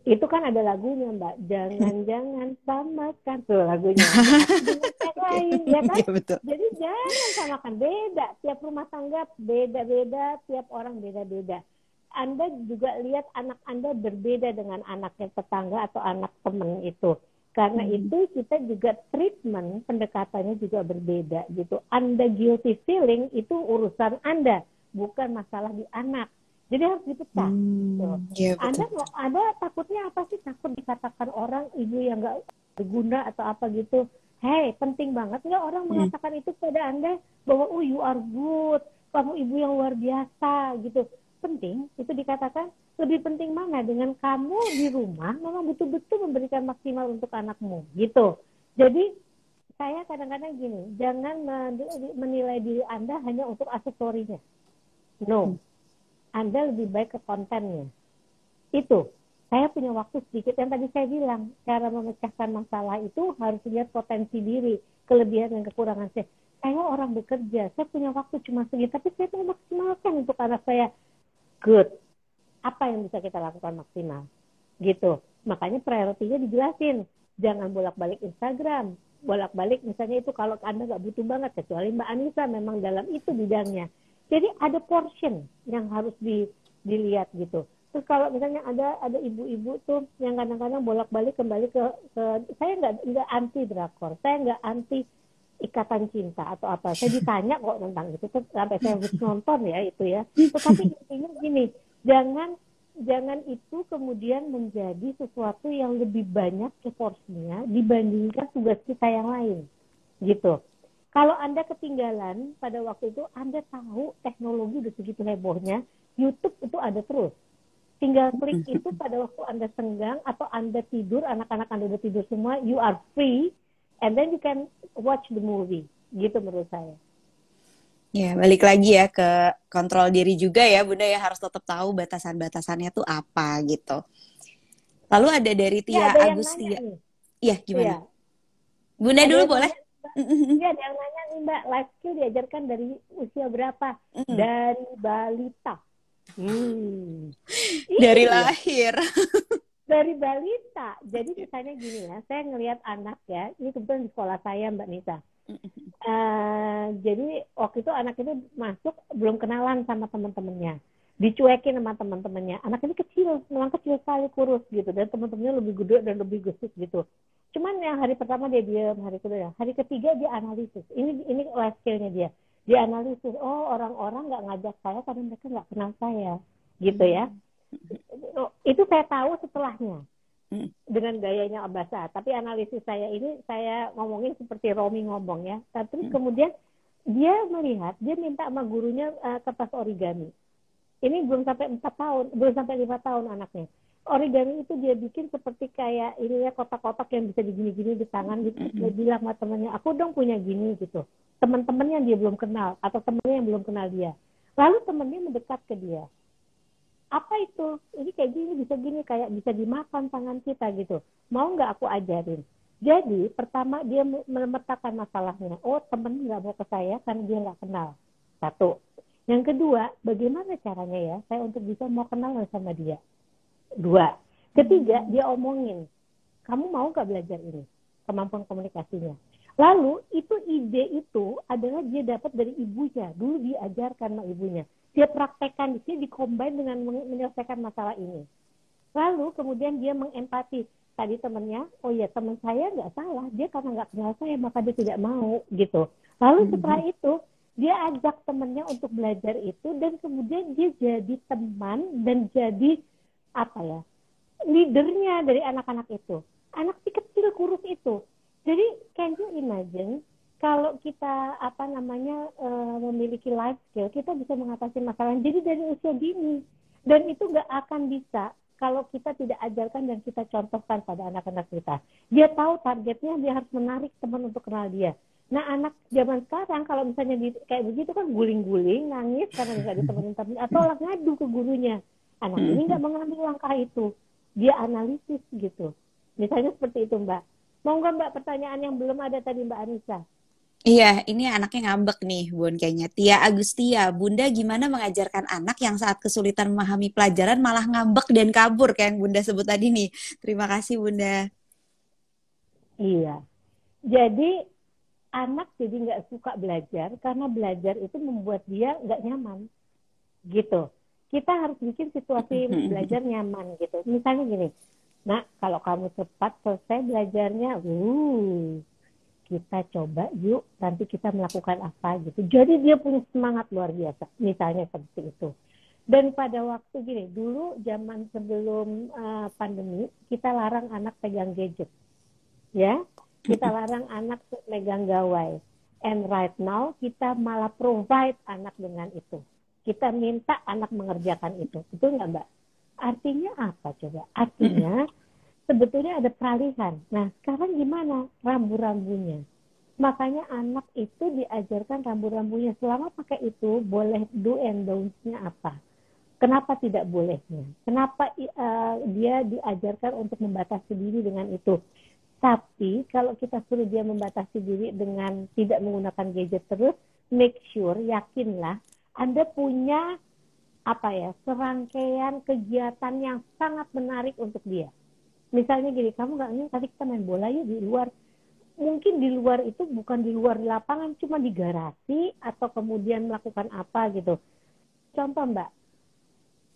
Itu kan ada lagunya, Mbak. Jangan-jangan samakan tuh lagunya. Aku dengan yang lain, ya kan? Iya betul. Jadi jangan samakan. Beda. Tiap rumah tangga beda-beda. Tiap orang beda-beda. Anda juga lihat anak Anda berbeda dengan anaknya tetangga atau anak teman itu. Karena itu kita juga treatment, pendekatannya juga berbeda gitu. Anda guilty feeling itu urusan Anda, bukan masalah di anak. Jadi harus dipecah. Gitu. Iya betul. Ada takutnya apa sih? Takut dikatakan orang ibu yang nggak berguna atau apa gitu. Hey, penting banget nggak orang mengatakan itu pada Anda bahwa you are good, kamu ibu yang luar biasa gitu. Penting itu dikatakan. Lebih penting mana dengan kamu di rumah memang betul-betul memberikan maksimal untuk anakmu gitu. Jadi saya kadang-kadang gini, jangan menilai diri Anda hanya untuk aksesorinya. No. Anda lebih baik ke kontennya. Itu. Saya punya waktu sedikit. Yang tadi saya bilang, cara memecahkan masalah itu harus lihat potensi diri, kelebihan dan kekurangan saya. Saya orang bekerja, saya punya waktu cuma segini, tapi saya mau maksimalkan untuk anak saya. Good. Apa yang bisa kita lakukan maksimal? Gitu. Makanya prioritinya dijelasin. Jangan bolak-balik Instagram. Bolak-balik misalnya itu kalau Anda nggak butuh banget, kecuali Mbak Anissa memang dalam itu bidangnya. Jadi ada portion yang harus dilihat gitu. Terus kalau misalnya ada ibu-ibu tuh yang kadang-kadang bolak-balik kembali ke saya nggak anti drakor, saya nggak anti ikatan cinta atau apa. Saya ditanya kok tentang itu, sampai saya harus nonton ya itu ya. Tetapi intinya gini, jangan itu kemudian menjadi sesuatu yang lebih banyak porsinya dibandingkan tugas kita yang lain, gitu. Kalau Anda ketinggalan pada waktu itu, Anda tahu teknologi udah segitu hebohnya, YouTube itu ada terus. Tinggal klik itu pada waktu Anda senggang atau Anda tidur, anak-anak Anda udah tidur semua, you are free, and then you can watch the movie. Gitu menurut saya. Ya, balik lagi ya ke kontrol diri juga ya, Bunda ya, harus tetap tahu batasan-batasannya tuh apa gitu. Lalu ada dari Ya, Tia ada yang nanya Agustia. nih. Iya, gimana? Iya, Bunda ada dulu yang boleh? nanya. Iya, ada yang nanya nih Mbak, life skill diajarkan dari usia berapa? Mm. Dari balita. Dari Iya, lahir. dari balita. Jadi misalnya gini ya, saya ngelihat anak ya, ini kebetulan di sekolah saya Mbak Nisa. Jadi waktu itu anak itu masuk belum kenalan sama teman-temannya, dicuekin sama teman-temannya. Anak ini kecil, memang kecil sekali, kurus gitu, dan teman-temannya lebih gede dan lebih gesit gitu. Cuman yang hari pertama dia diam, hari kedua, hari ketiga dia analisis. Ini life skillnya dia. Dia analisis, oh orang-orang nggak ngajak saya karena mereka nggak kenal saya, gitu ya. Itu saya tahu setelahnya dengan gayanya Abasa. Tapi analisis saya ini saya ngomongin seperti Romi ngomong ya. Tapi kemudian dia melihat, dia minta sama gurunya kertas origami. Ini belum sampai 4 tahun, belum sampai 5 tahun anaknya. Origami itu dia bikin seperti kayak ini ya, kotak-kotak yang bisa digini-gini di tangan gitu. Dia bilang sama temannya, aku dong punya gini gitu. Teman-temannya dia belum kenal atau temannya yang belum kenal dia. Lalu temannya mendekat ke dia. Apa itu? Ini kayak gini, bisa gini, kayak bisa dimakan tangan kita gitu. Mau nggak aku ajarin? Jadi pertama dia memetakan masalahnya. Oh, temen nggak mau ke saya karena dia nggak kenal. Satu. Yang kedua, bagaimana caranya ya saya untuk bisa mau kenal sama dia? Dua. Ketiga, dia omongin. Kamu mau nggak belajar ini? Kemampuan komunikasinya. Lalu ide itu adalah dia dapat dari ibunya. Dulu diajarkan sama ibunya. Dia praktekkan di sini, dikombin dengan menyelesaikan masalah ini. Lalu kemudian dia mengempati. Tadi temannya, oh ya teman saya nggak salah, dia karena nggak kenal saya maka dia tidak mau gitu. Lalu setelah itu dia ajak temannya untuk belajar itu dan kemudian dia jadi teman dan jadi apa ya, leadernya dari anak-anak itu. Anak si kecil kurus itu. Jadi can you imagine kalau kita memiliki life skill, kita bisa mengatasi masalah. Jadi dari usia dini, dan itu nggak akan bisa kalau kita tidak ajarkan dan kita contohkan pada anak-anak kita. Dia tahu targetnya, dia harus menarik teman untuk kenal dia. Nah anak zaman sekarang kalau misalnya kayak begitu kan guling-guling, nangis karena nggak ditemenin teman atau ngadu ke gurunya. Anak ini nggak mengambil langkah itu, dia analisis gitu. Misalnya seperti itu Mbak. Mau nggak Mbak pertanyaan yang belum ada tadi Mbak Anissa? Iya, ini anaknya ngambek nih, Bun, kayaknya. Tia Agustia, Bunda gimana mengajarkan anak yang saat kesulitan memahami pelajaran malah ngambek dan kabur, kayak yang Bunda sebut tadi nih. Terima kasih, Bunda. Iya. Jadi anak jadi nggak suka belajar karena belajar itu membuat dia nggak nyaman, gitu. Kita harus bikin situasi belajar nyaman, gitu. Misalnya gini, nah kalau kamu cepat selesai belajarnya, kita coba yuk, nanti kita melakukan apa gitu. Jadi dia punya semangat luar biasa, misalnya seperti itu. Dan pada waktu gini, dulu zaman sebelum pandemi, kita larang anak pegang gadget, ya. Kita larang anak megang gawai. And right now kita malah provide anak dengan itu. Kita minta anak mengerjakan itu. Betul nggak Mbak? Artinya apa coba? Artinya sebetulnya ada peralihan. Nah sekarang gimana rambu-rambunya? Makanya anak itu diajarkan rambu-rambunya. Selama pakai itu boleh do and don'ts-nya apa? Kenapa tidak bolehnya? Kenapa dia diajarkan untuk membatasi diri dengan itu? Tapi kalau kita suruh dia membatasi diri dengan tidak menggunakan gadget terus, make sure, yakinlah Anda punya serangkaian kegiatan yang sangat menarik untuk dia. Misalnya gini, kamu nggak ingin tadi kita main bola yuk di luar. Mungkin di luar itu bukan di luar di lapangan, cuma di garasi atau kemudian melakukan apa gitu. Contoh Mbak,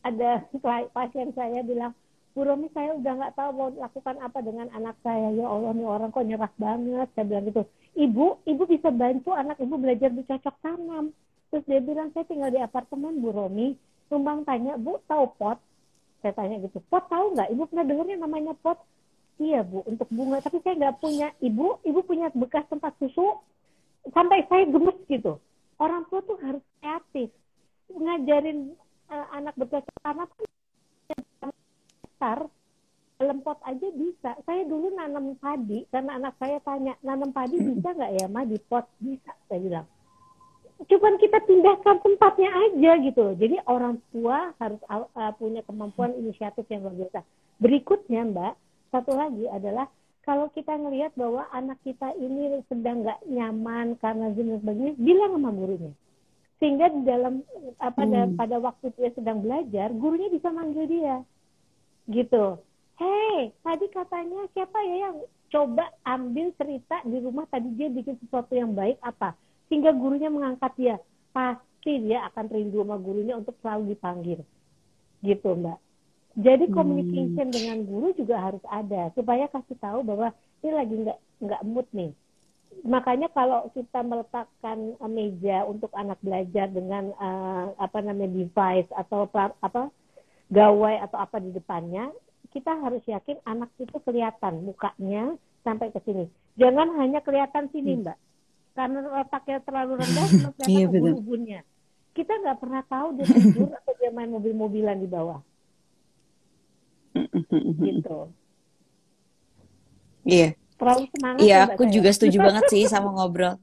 ada pasien saya bilang, Bu Romi saya udah nggak tahu mau lakukan apa dengan anak saya. Ya Allah nih orang kok nyerah banget. Saya bilang gitu. Ibu bisa bantu anak ibu belajar bercocok tanam. Terus dia bilang saya tinggal di apartemen Bu Romi. Tumbang tanya, Bu tahu pot? Saya tanya gitu. Pot tahu nggak? Ibu pernah dengarnya namanya pot? Iya Bu, untuk bunga. Tapi saya nggak punya. Ibu punya bekas tempat susu? sampai saya gemes gitu. Orang tua tuh harus kreatif ngajarin anak bercocok tanam besar, lempot aja bisa. Saya dulu nanam padi karena anak saya tanya, nanam padi bisa nggak ya Ma di pot? Bisa, saya bilang. Cuman kita pindahkan tempatnya aja gitu. Jadi orang tua harus punya kemampuan inisiatif yang luar biasa. Berikutnya Mbak, satu lagi adalah kalau kita ngelihat bahwa anak kita ini sedang nggak nyaman karena jenis begini, bilang sama gurunya. Sehingga di dalam pada waktu dia sedang belajar, gurunya bisa manggil dia, gitu. Hey, tadi katanya siapa ya yang coba ambil cerita di rumah tadi dia bikin sesuatu yang baik apa? Sehingga gurunya mengangkat dia, pasti dia akan rindu sama gurunya untuk selalu dipanggil, gitu Mbak. Jadi communication dengan guru juga harus ada supaya kasih tahu bahwa ini lagi nggak mood nih. Makanya kalau kita meletakkan meja untuk anak belajar dengan device atau gawai atau apa di depannya, kita harus yakin anak itu kelihatan mukanya sampai ke sini. Jangan hanya kelihatan sini Mbak, karena letaknya terlalu rendah cuma kelihatan ubun-ubunnya. Kita nggak pernah tahu dia tidur atau dia main mobil-mobilan di bawah. Gitu. Iya. Terlalu semangat. Iya, aku juga setuju banget sih sama ngobrol.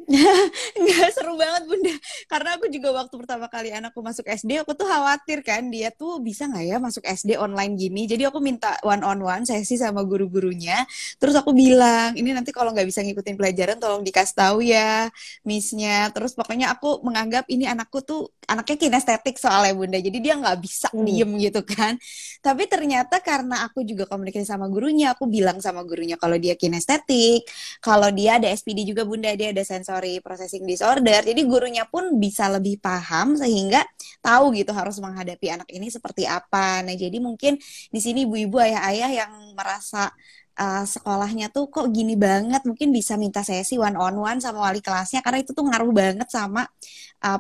Nggak, seru banget Bunda, karena aku juga waktu pertama kali anakku masuk SD aku tuh khawatir kan dia tuh bisa nggak ya masuk SD online gini, jadi aku minta one on one sesi sama guru-gurunya, terus aku bilang ini nanti kalau nggak bisa ngikutin pelajaran tolong dikasih tahu ya missnya, terus pokoknya aku menganggap ini anakku tuh anaknya kinestetik soalnya Bunda, jadi dia nggak bisa diem gitu kan, tapi ternyata karena aku juga komunikasi sama gurunya, aku bilang sama gurunya kalau dia kinestetik, kalau dia ada SPD juga Bunda, dia ada sensory processing disorder. Jadi gurunya pun bisa lebih paham sehingga tahu gitu harus menghadapi anak ini seperti apa. Nah, jadi mungkin di sini ibu-ibu, ayah-ayah yang merasa sekolahnya tuh kok gini banget, mungkin bisa minta sesi one on one sama wali kelasnya karena itu tuh ngaruh banget sama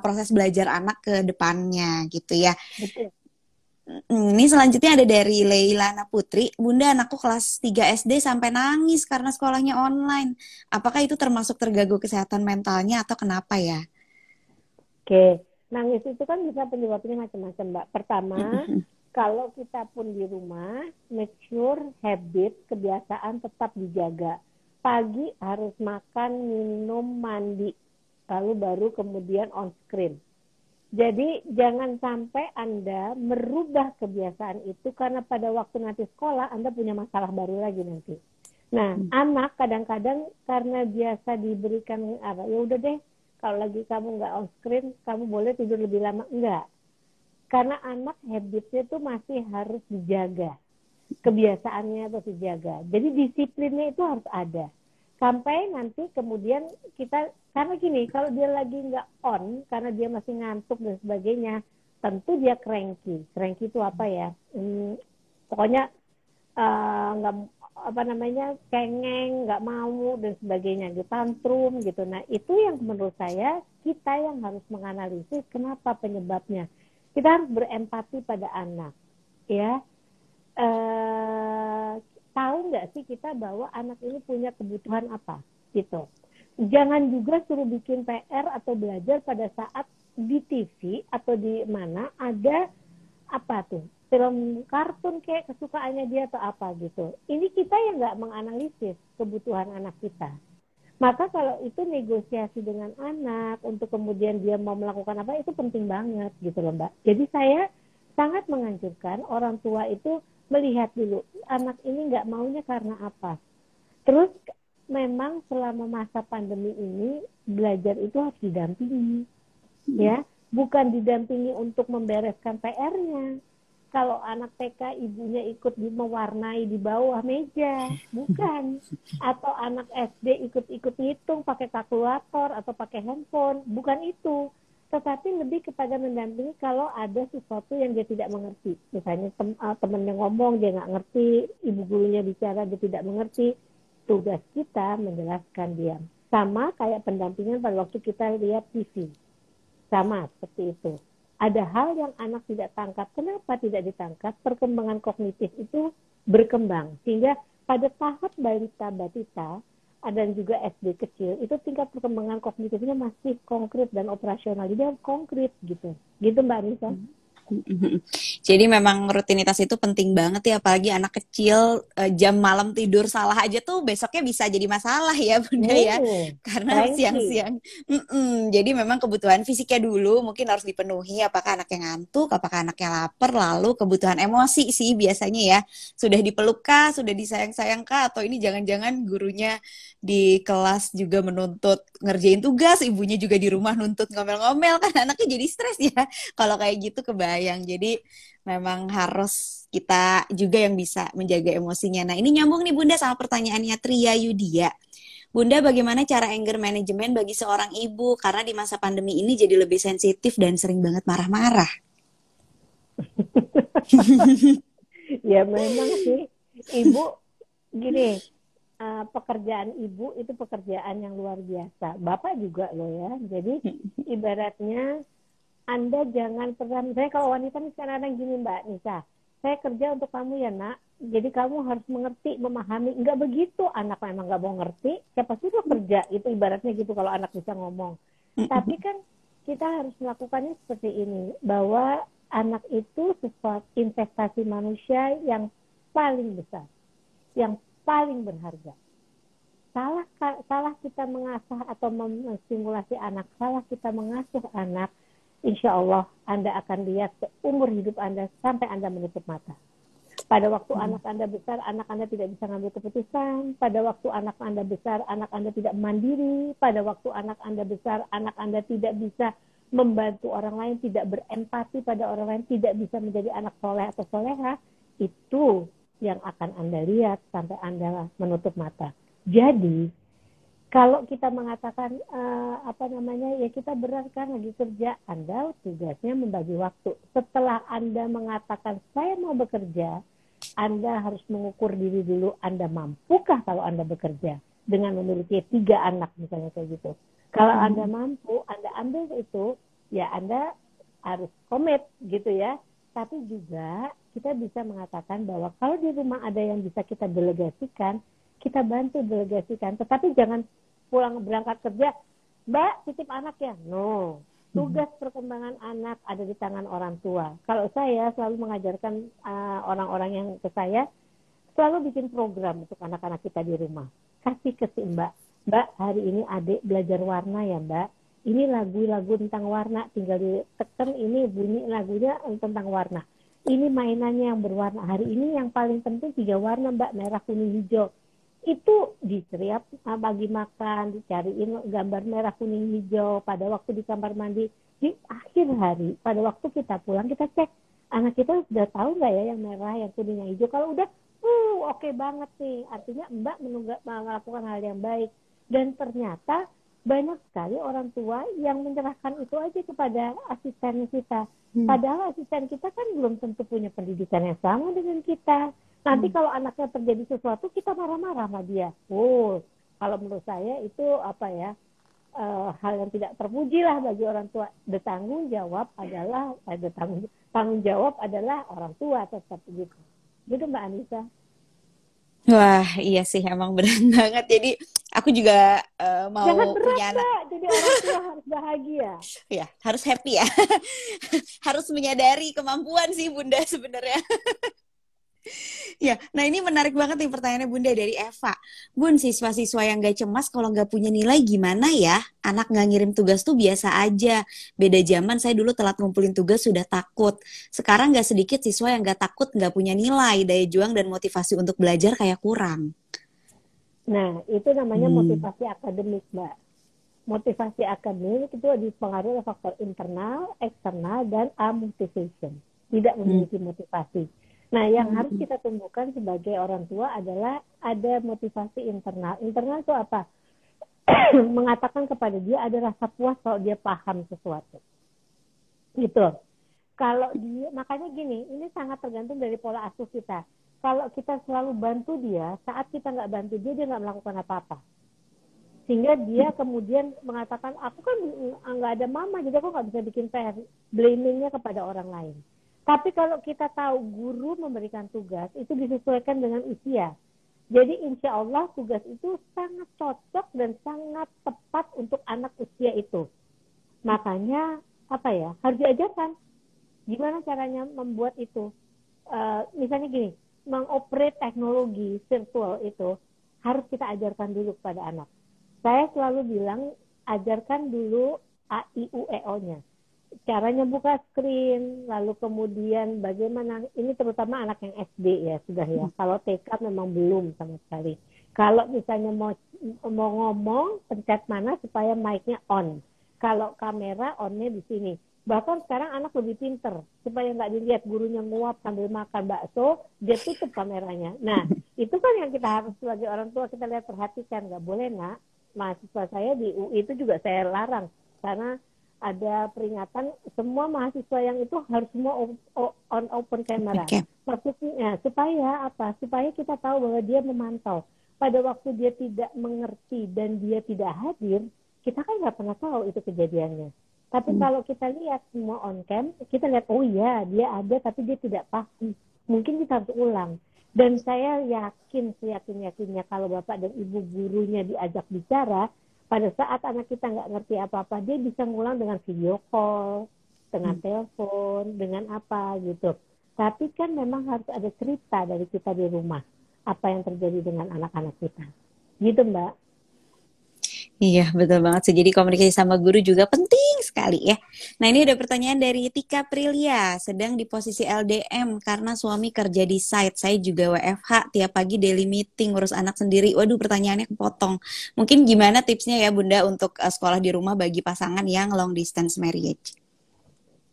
proses belajar anak ke depannya gitu ya. Betul. Ini selanjutnya ada dari Leilana Putri. Bunda, anakku kelas 3 SD sampai nangis karena sekolahnya online. Apakah itu termasuk terganggu kesehatan mentalnya atau kenapa ya? Oke, nangis itu kan bisa penyebabnya macam-macam, Mbak. Pertama, kalau kita pun di rumah, make sure habit, kebiasaan tetap dijaga. Pagi harus makan, minum, mandi. Lalu baru kemudian on screen. Jadi jangan sampai Anda merubah kebiasaan itu karena pada waktu nanti sekolah Anda punya masalah baru lagi nanti. Nah, anak kadang-kadang karena biasa diberikan ya udah deh, kalau lagi kamu nggak on screen, kamu boleh tidur lebih lama. Enggak. Karena anak habitnya tuh masih harus dijaga. Kebiasaannya harus dijaga. Jadi disiplinnya itu harus ada. Sampai nanti kemudian kita, karena gini, kalau dia lagi nggak on, karena dia masih ngantuk dan sebagainya, tentu dia cranky. Cranky itu apa ya? Pokoknya nggak cengeng, nggak mau dan sebagainya, gitu, tantrum gitu. Nah itu yang menurut saya kita yang harus menganalisis kenapa penyebabnya. Kita harus berempati pada anak, ya. Tahu nggak sih kita bahwa anak ini punya kebutuhan apa, gitu. Jangan juga suruh bikin PR atau belajar pada saat di TV atau di mana ada apa tuh film kartun kayak kesukaannya dia atau apa gitu. Ini kita yang nggak menganalisis kebutuhan anak kita. Maka kalau itu negosiasi dengan anak untuk kemudian dia mau melakukan apa, itu penting banget gitu loh Mbak. Jadi saya sangat menganjurkan orang tua itu melihat dulu anak ini nggak maunya karena apa. Terus memang selama masa pandemi ini belajar itu harus didampingi, ya, bukan didampingi untuk membereskan PR-nya. Kalau anak TK ibunya ikut mewarnai di bawah meja, bukan. Atau anak SD ikut-ikut ngitung pakai kalkulator atau pakai handphone, bukan itu. Tetapi lebih kepada mendampingi kalau ada sesuatu yang dia tidak mengerti. Misalnya temannya ngomong, dia nggak ngerti, ibu gurunya bicara, dia tidak mengerti. Tugas kita menjelaskan dia. Sama kayak pendampingan pada waktu kita lihat TV. Sama seperti itu. Ada hal yang anak tidak tangkap. Kenapa tidak ditangkap? Perkembangan kognitif itu berkembang. Sehingga pada tahap balita-batita, dan juga SD kecil, itu tingkat perkembangan kognitifnya masih konkret dan operasional. Jadi konkret gitu. Gitu Mbak Nisa. Jadi memang rutinitas itu penting banget ya, apalagi anak kecil jam malam tidur salah aja tuh besoknya bisa jadi masalah ya Bunda ya, karena Cranky. siang-siang. Jadi memang kebutuhan fisiknya dulu mungkin harus dipenuhi, apakah anaknya ngantuk, apakah anaknya lapar, lalu kebutuhan emosi sih biasanya ya, sudah dipeluk kah, sudah disayang-sayang kah, atau ini jangan-jangan gurunya di kelas juga menuntut ngerjain tugas, ibunya juga di rumah nuntut ngomel-ngomel, kan anaknya jadi stres ya. Kalau kayak gitu kebayang. Jadi memang harus kita juga yang bisa menjaga emosinya. Nah, ini nyambung nih Bunda sama pertanyaannya Tria Yudia. Bunda, bagaimana cara anger management bagi seorang ibu? Karena di masa pandemi ini jadi lebih sensitif dan sering banget marah-marah. Ya memang sih, ibu gini, pekerjaan ibu itu pekerjaan yang luar biasa. Bapak juga loh ya. Jadi ibaratnya Anda jangan pernah, misalnya kalau wanita nih sekarang gini Mbak Nisa, saya kerja untuk kamu ya nak, jadi kamu harus mengerti, memahami. Enggak begitu, anak memang nggak mau ngerti, siapa suruh kerja, itu ibaratnya gitu kalau anak bisa ngomong. Tapi kan kita harus melakukannya seperti ini, bahwa anak itu sesuatu investasi manusia yang paling besar, yang paling berharga. Salah kita mengasah atau menstimulasi anak, salah kita mengasuh anak, insya Allah Anda akan lihat seumur hidup Anda sampai Anda menutup mata. Pada waktu anak Anda besar, anak Anda tidak bisa mengambil keputusan. Pada waktu anak Anda besar, anak Anda tidak mandiri. Pada waktu anak Anda besar, anak Anda tidak bisa membantu orang lain, tidak berempati pada orang lain, tidak bisa menjadi anak soleh atau soleha. Itu yang akan Anda lihat sampai Anda menutup mata. Jadi, kalau kita mengatakan ya kita berat kan lagi kerja, Anda tugasnya membagi waktu. Setelah Anda mengatakan saya mau bekerja, Anda harus mengukur diri dulu, Anda mampukah kalau Anda bekerja dengan memiliki 3 anak misalnya kayak gitu. Kalau Anda mampu, Anda ambil itu, ya Anda harus komit gitu ya. Tapi juga kita bisa mengatakan bahwa kalau di rumah ada yang bisa kita delegasikan, kita bantu delegasikan. Tetapi jangan pulang berangkat kerja, Mbak titip anak ya. No, tugas perkembangan anak ada di tangan orang tua. Kalau saya selalu mengajarkan orang-orang yang ke saya, selalu bikin program untuk anak-anak kita di rumah. Kasih ke si Mbak hari ini adik belajar warna ya Mbak. Ini lagu-lagu tentang warna, tinggal ditekan ini bunyi lagunya tentang warna. Ini mainannya yang berwarna. Hari ini yang paling penting 3 warna Mbak, merah, kuning, hijau. Itu diseriap bagi makan, dicariin gambar merah, kuning, hijau. Pada waktu di kamar mandi, di akhir hari, pada waktu kita pulang, kita cek. Anak kita sudah tahu nggak ya yang merah, yang kuning, yang hijau. Kalau udah, oke banget nih. Artinya Mbak melakukan hal yang baik. Dan ternyata banyak sekali orang tua yang menyerahkan itu aja kepada asisten kita. Padahal asisten kita kan belum tentu punya pendidikan yang sama dengan kita. Nanti kalau anaknya terjadi sesuatu, kita marah-marah sama dia. Kalau menurut saya itu hal yang tidak terpuji lah bagi orang tua. Tanggung jawab adalah orang tua tetap gitu. Gitu Mbak Anissa. Wah, iya sih emang berat banget. Jadi aku juga mau jangan berat, punya anak. Mbak. Jadi orang tua harus bahagia. Ya, harus happy ya. Harus menyadari kemampuan sih Bunda sebenarnya. Ya, nah ini menarik banget nih pertanyaannya Bunda dari Eva. Bun, siswa-siswa yang gak cemas kalau gak punya nilai gimana ya? Anak gak ngirim tugas tuh biasa aja. Beda zaman saya dulu telat ngumpulin tugas sudah takut. Sekarang gak sedikit siswa yang gak takut gak punya nilai. Daya juang dan motivasi untuk belajar kayak kurang. Nah, itu namanya motivasi akademik, Mbak. Motivasi akademik itu dipengaruhi oleh faktor internal, eksternal, dan amotivation. Tidak memiliki motivasi. Nah, yang harus kita tumbuhkan sebagai orang tua adalah ada motivasi internal. Internal itu apa? Mengatakan kepada dia ada rasa puas kalau dia paham sesuatu. Gitu. Kalau dia, makanya gini, ini sangat tergantung dari pola asuh kita. Kalau kita selalu bantu dia, saat kita nggak bantu dia, dia nggak melakukan apa-apa. Sehingga dia kemudian mengatakan, aku kan nggak ada mama, jadi aku nggak bisa bikin PR. Blamingnya kepada orang lain. Tapi kalau kita tahu guru memberikan tugas, itu disesuaikan dengan usia. Jadi insya Allah tugas itu sangat cocok dan sangat tepat untuk anak usia itu. Makanya apa ya, harus diajarkan gimana caranya membuat itu. Misalnya gini, mengoperate teknologi virtual itu harus kita ajarkan dulu kepada anak. Saya selalu bilang ajarkan dulu A, I, U, E, O-nya. Caranya buka screen, lalu kemudian bagaimana, ini terutama anak yang SD ya sudah ya. Kalau TK memang belum sama sekali. Kalau misalnya mau ngomong, pencet mana supaya mic-nya on. Kalau kamera on-nya di sini. Bahkan sekarang anak lebih pinter, supaya nggak dilihat gurunya nguap sambil makan bakso, dia tutup kameranya. Nah, itu kan yang kita harus sebagai orang tua kita lihat, perhatikan. Nggak boleh, nak. Mahasiswa saya di UI itu juga saya larang, karena ada peringatan semua mahasiswa yang itu harus semua on open camera. Okay. Maksudnya supaya apa? Supaya kita tahu bahwa dia memantau. Pada waktu dia tidak mengerti dan dia tidak hadir, kita kan nggak pernah tahu itu kejadiannya. Tapi kalau kita lihat semua on cam, kita lihat oh iya dia ada tapi dia tidak paham. Mungkin kita harus ulang. Dan saya yakin, seyakin-yakinnya kalau bapak dan ibu gurunya diajak bicara, pada saat anak kita nggak ngerti apa-apa, dia bisa ngulang dengan video call, dengan telepon, dengan apa gitu. Tapi kan memang harus ada cerita dari kita di rumah, apa yang terjadi dengan anak-anak kita. Gitu, Mbak. Iya, betul banget sih. Jadi komunikasi sama guru juga penting sekali ya. Nah, ini ada pertanyaan dari Tika Prilia. Sedang di posisi LDM karena suami kerja di site. Saya juga WFH, tiap pagi daily meeting, ngurus anak sendiri. Waduh, pertanyaannya kepotong. Mungkin gimana tipsnya ya Bunda untuk sekolah di rumah bagi pasangan yang long distance marriage?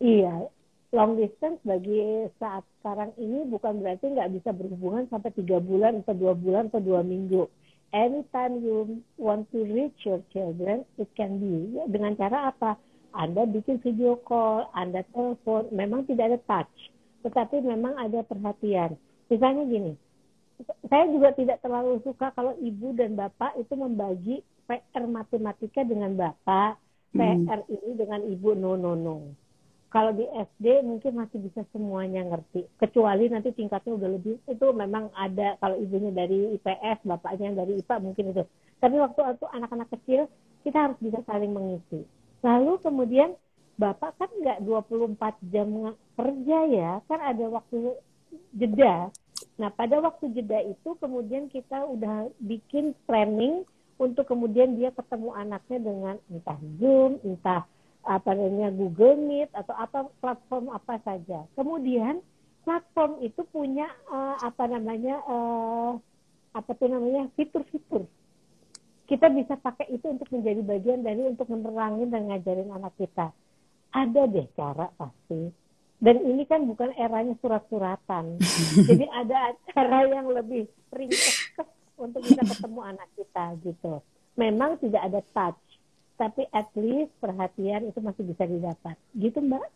Iya, long distance bagi saat sekarang ini bukan berarti nggak bisa berhubungan sampai 3 bulan atau 2 bulan atau 2 minggu. Anytime you want to reach your children, it can be. Dengan cara apa? Anda bikin video call, Anda telepon, memang tidak ada touch. Tetapi memang ada perhatian. Misalnya gini, saya juga tidak terlalu suka kalau ibu dan bapak itu membagi PR matematika dengan bapak, PR ini dengan ibu, no. Kalau di SD mungkin masih bisa semuanya ngerti. Kecuali nanti tingkatnya udah lebih, itu memang ada kalau ibunya dari IPS, bapaknya dari IPA mungkin itu. Tapi waktu itu anak-anak kecil, kita harus bisa saling mengisi. Lalu kemudian bapak kan nggak 24 jam kerja ya, kan ada waktu jeda. Nah pada waktu jeda itu kemudian kita udah bikin planning untuk kemudian dia ketemu anaknya dengan entah Zoom, entah apa namanya Google Meet atau apa platform apa saja. Kemudian platform itu punya fitur-fitur. Kita bisa pakai itu untuk menjadi bagian dari untuk menerangin dan ngajarin anak kita. Ada deh cara pasti. Dan ini kan bukan eranya surat-suratan. Jadi ada cara yang lebih ringkes untuk bisa ketemu anak kita gitu. Memang tidak ada touch. Tapi at least perhatian itu masih bisa didapat. Gitu, Mbak?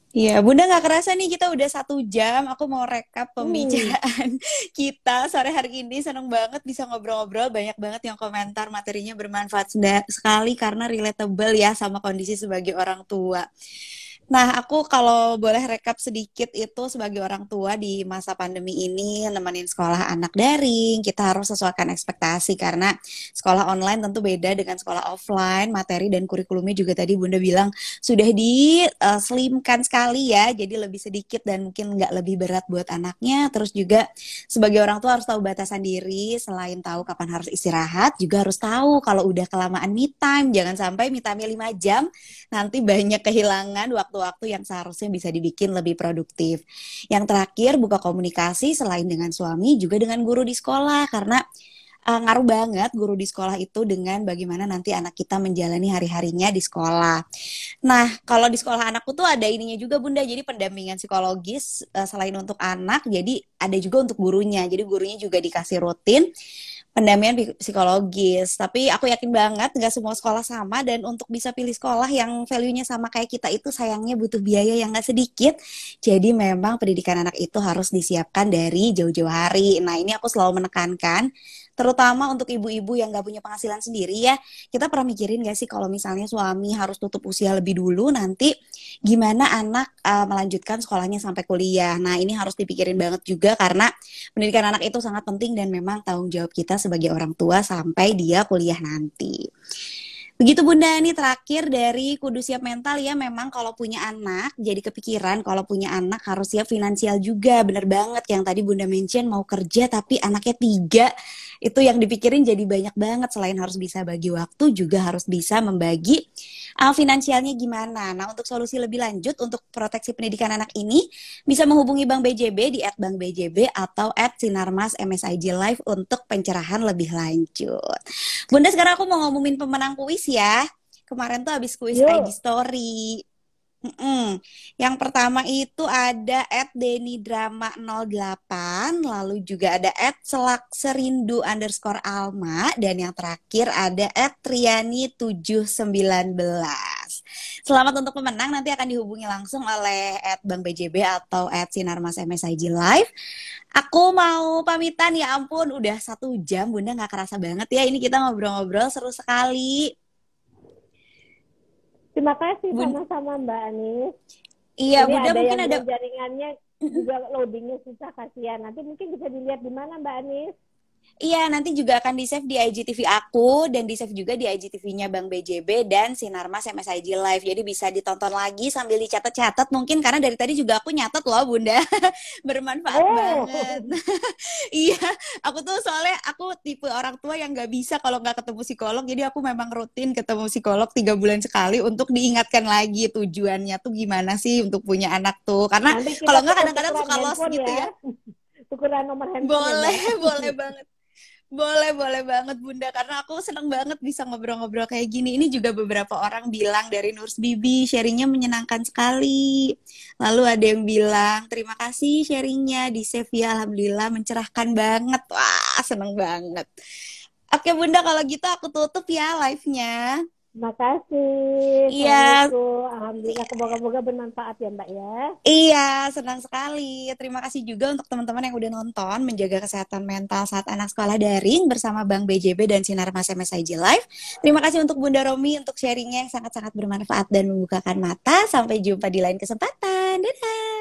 Iya, Bunda nggak kerasa nih kita udah 1 jam. Aku mau rekap pembicaraan kita sore hari ini. Seneng banget bisa ngobrol-ngobrol. Banyak banget yang komentar, materinya bermanfaat sekali karena relatable ya sama kondisi sebagai orang tua. Nah, aku kalau boleh rekap sedikit itu sebagai orang tua di masa pandemi ini, nemenin sekolah anak daring, kita harus sesuaikan ekspektasi karena sekolah online tentu beda dengan sekolah offline, materi dan kurikulumnya juga tadi Bunda bilang sudah di-slimkan sekali ya, jadi lebih sedikit dan mungkin nggak lebih berat buat anaknya. Terus juga sebagai orang tua harus tahu batasan diri, selain tahu kapan harus istirahat, juga harus tahu kalau udah kelamaan me time, jangan sampai me time-nya 5 jam, nanti banyak kehilangan waktu yang seharusnya bisa dibikin lebih produktif. Yang terakhir, buka komunikasi selain dengan suami, juga dengan guru di sekolah, karena ngaruh banget guru di sekolah itu dengan bagaimana nanti anak kita menjalani hari-harinya di sekolah. Nah, kalau di sekolah anakku tuh ada ininya juga Bunda, jadi pendampingan psikologis selain untuk anak, jadi ada juga untuk gurunya. Jadi gurunya juga dikasih rutin pendampingan psikologis. Tapi aku yakin banget nggak semua sekolah sama, dan untuk bisa pilih sekolah yang value-nya sama kayak kita itu sayangnya butuh biaya yang nggak sedikit. Jadi memang pendidikan anak itu harus disiapkan dari jauh-jauh hari. Nah, ini aku selalu menekankan terutama untuk ibu-ibu yang nggak punya penghasilan sendiri ya. Kita pernah mikirin nggak sih kalau misalnya suami harus tutup usia lebih dulu, nanti gimana anak melanjutkan sekolahnya sampai kuliah. Nah, ini harus dipikirin banget juga karena pendidikan anak itu sangat penting dan memang tanggung jawab kita sebagai orang tua sampai dia kuliah nanti. Begitu Bunda, ini terakhir dari kudu siap mental ya. Memang kalau punya anak, jadi kepikiran kalau punya anak harus siap finansial juga. Bener banget yang tadi Bunda mention, mau kerja tapi anaknya 3. Itu yang dipikirin jadi banyak banget. Selain harus bisa bagi waktu, juga harus bisa membagi finansialnya gimana. Nah, untuk solusi lebih lanjut untuk proteksi pendidikan anak ini, bisa menghubungi Bank BJB di @bankbjb atau @sinarmas MSIG Live untuk pencerahan lebih lanjut. Bunda, sekarang aku mau ngomongin pemenang kuis ya. Kemarin tuh habis kuis IG Yuk, Story. Yang pertama itu ada @denidrama08, lalu juga ada @selakserindu_alma, dan yang terakhir ada @triani719. Selamat untuk pemenang, nanti akan dihubungi langsung oleh @bank BJB atau @sinarmas MSIG Live. Aku mau pamitan, ya ampun udah 1 jam Bunda, nggak kerasa banget ya ini kita ngobrol-ngobrol seru sekali. terima kasih Bun, sama-sama Mbak Anis. iya Ini Bunda ada mungkin yang ada. bilang jaringannya juga loadingnya susah, kasihan. Nanti mungkin bisa dilihat di mana Mbak Anis? Iya, nanti juga akan di-save di IGTV aku dan di-save juga di IGTV-nya Bang BJB dan Sinarmas MSIG Live. Jadi bisa ditonton lagi sambil dicatat-catat mungkin karena dari tadi juga aku nyatet loh Bunda. Bermanfaat Oh, banget. Iya, aku tuh soalnya aku tipe orang tua yang nggak bisa kalau nggak ketemu psikolog. Jadi aku memang rutin ketemu psikolog 3 bulan sekali untuk diingatkan lagi tujuannya tuh gimana sih untuk punya anak tuh. Karena nanti kita kalau nggak kadang-kadang tuker-tukeran suka lost handphone gitu ya. ya. Tukeran nomor handphone ya Boleh, Mbak. boleh banget. Boleh banget Bunda, karena aku seneng banget bisa ngobrol-ngobrol kayak gini. Ini juga beberapa orang bilang dari Nurs Bibi, sharingnya menyenangkan sekali. Lalu ada yang bilang, terima kasih sharingnya, di save ya, Alhamdulillah mencerahkan banget. Wah, seneng banget. Oke Bunda, kalau gitu aku tutup ya live-nya. Terima kasih. Iya, Assalamualaikum. Alhamdulillah, semoga bermanfaat ya Mbak ya. iya, senang sekali. Terima kasih juga untuk teman-teman yang udah nonton menjaga kesehatan mental saat anak sekolah daring bersama Bang BJB dan Sinar Mas MSIG Live. Terima kasih untuk Bunda Romi untuk sharingnya yang sangat-sangat bermanfaat dan membukakan mata. Sampai jumpa di lain kesempatan. Dadah!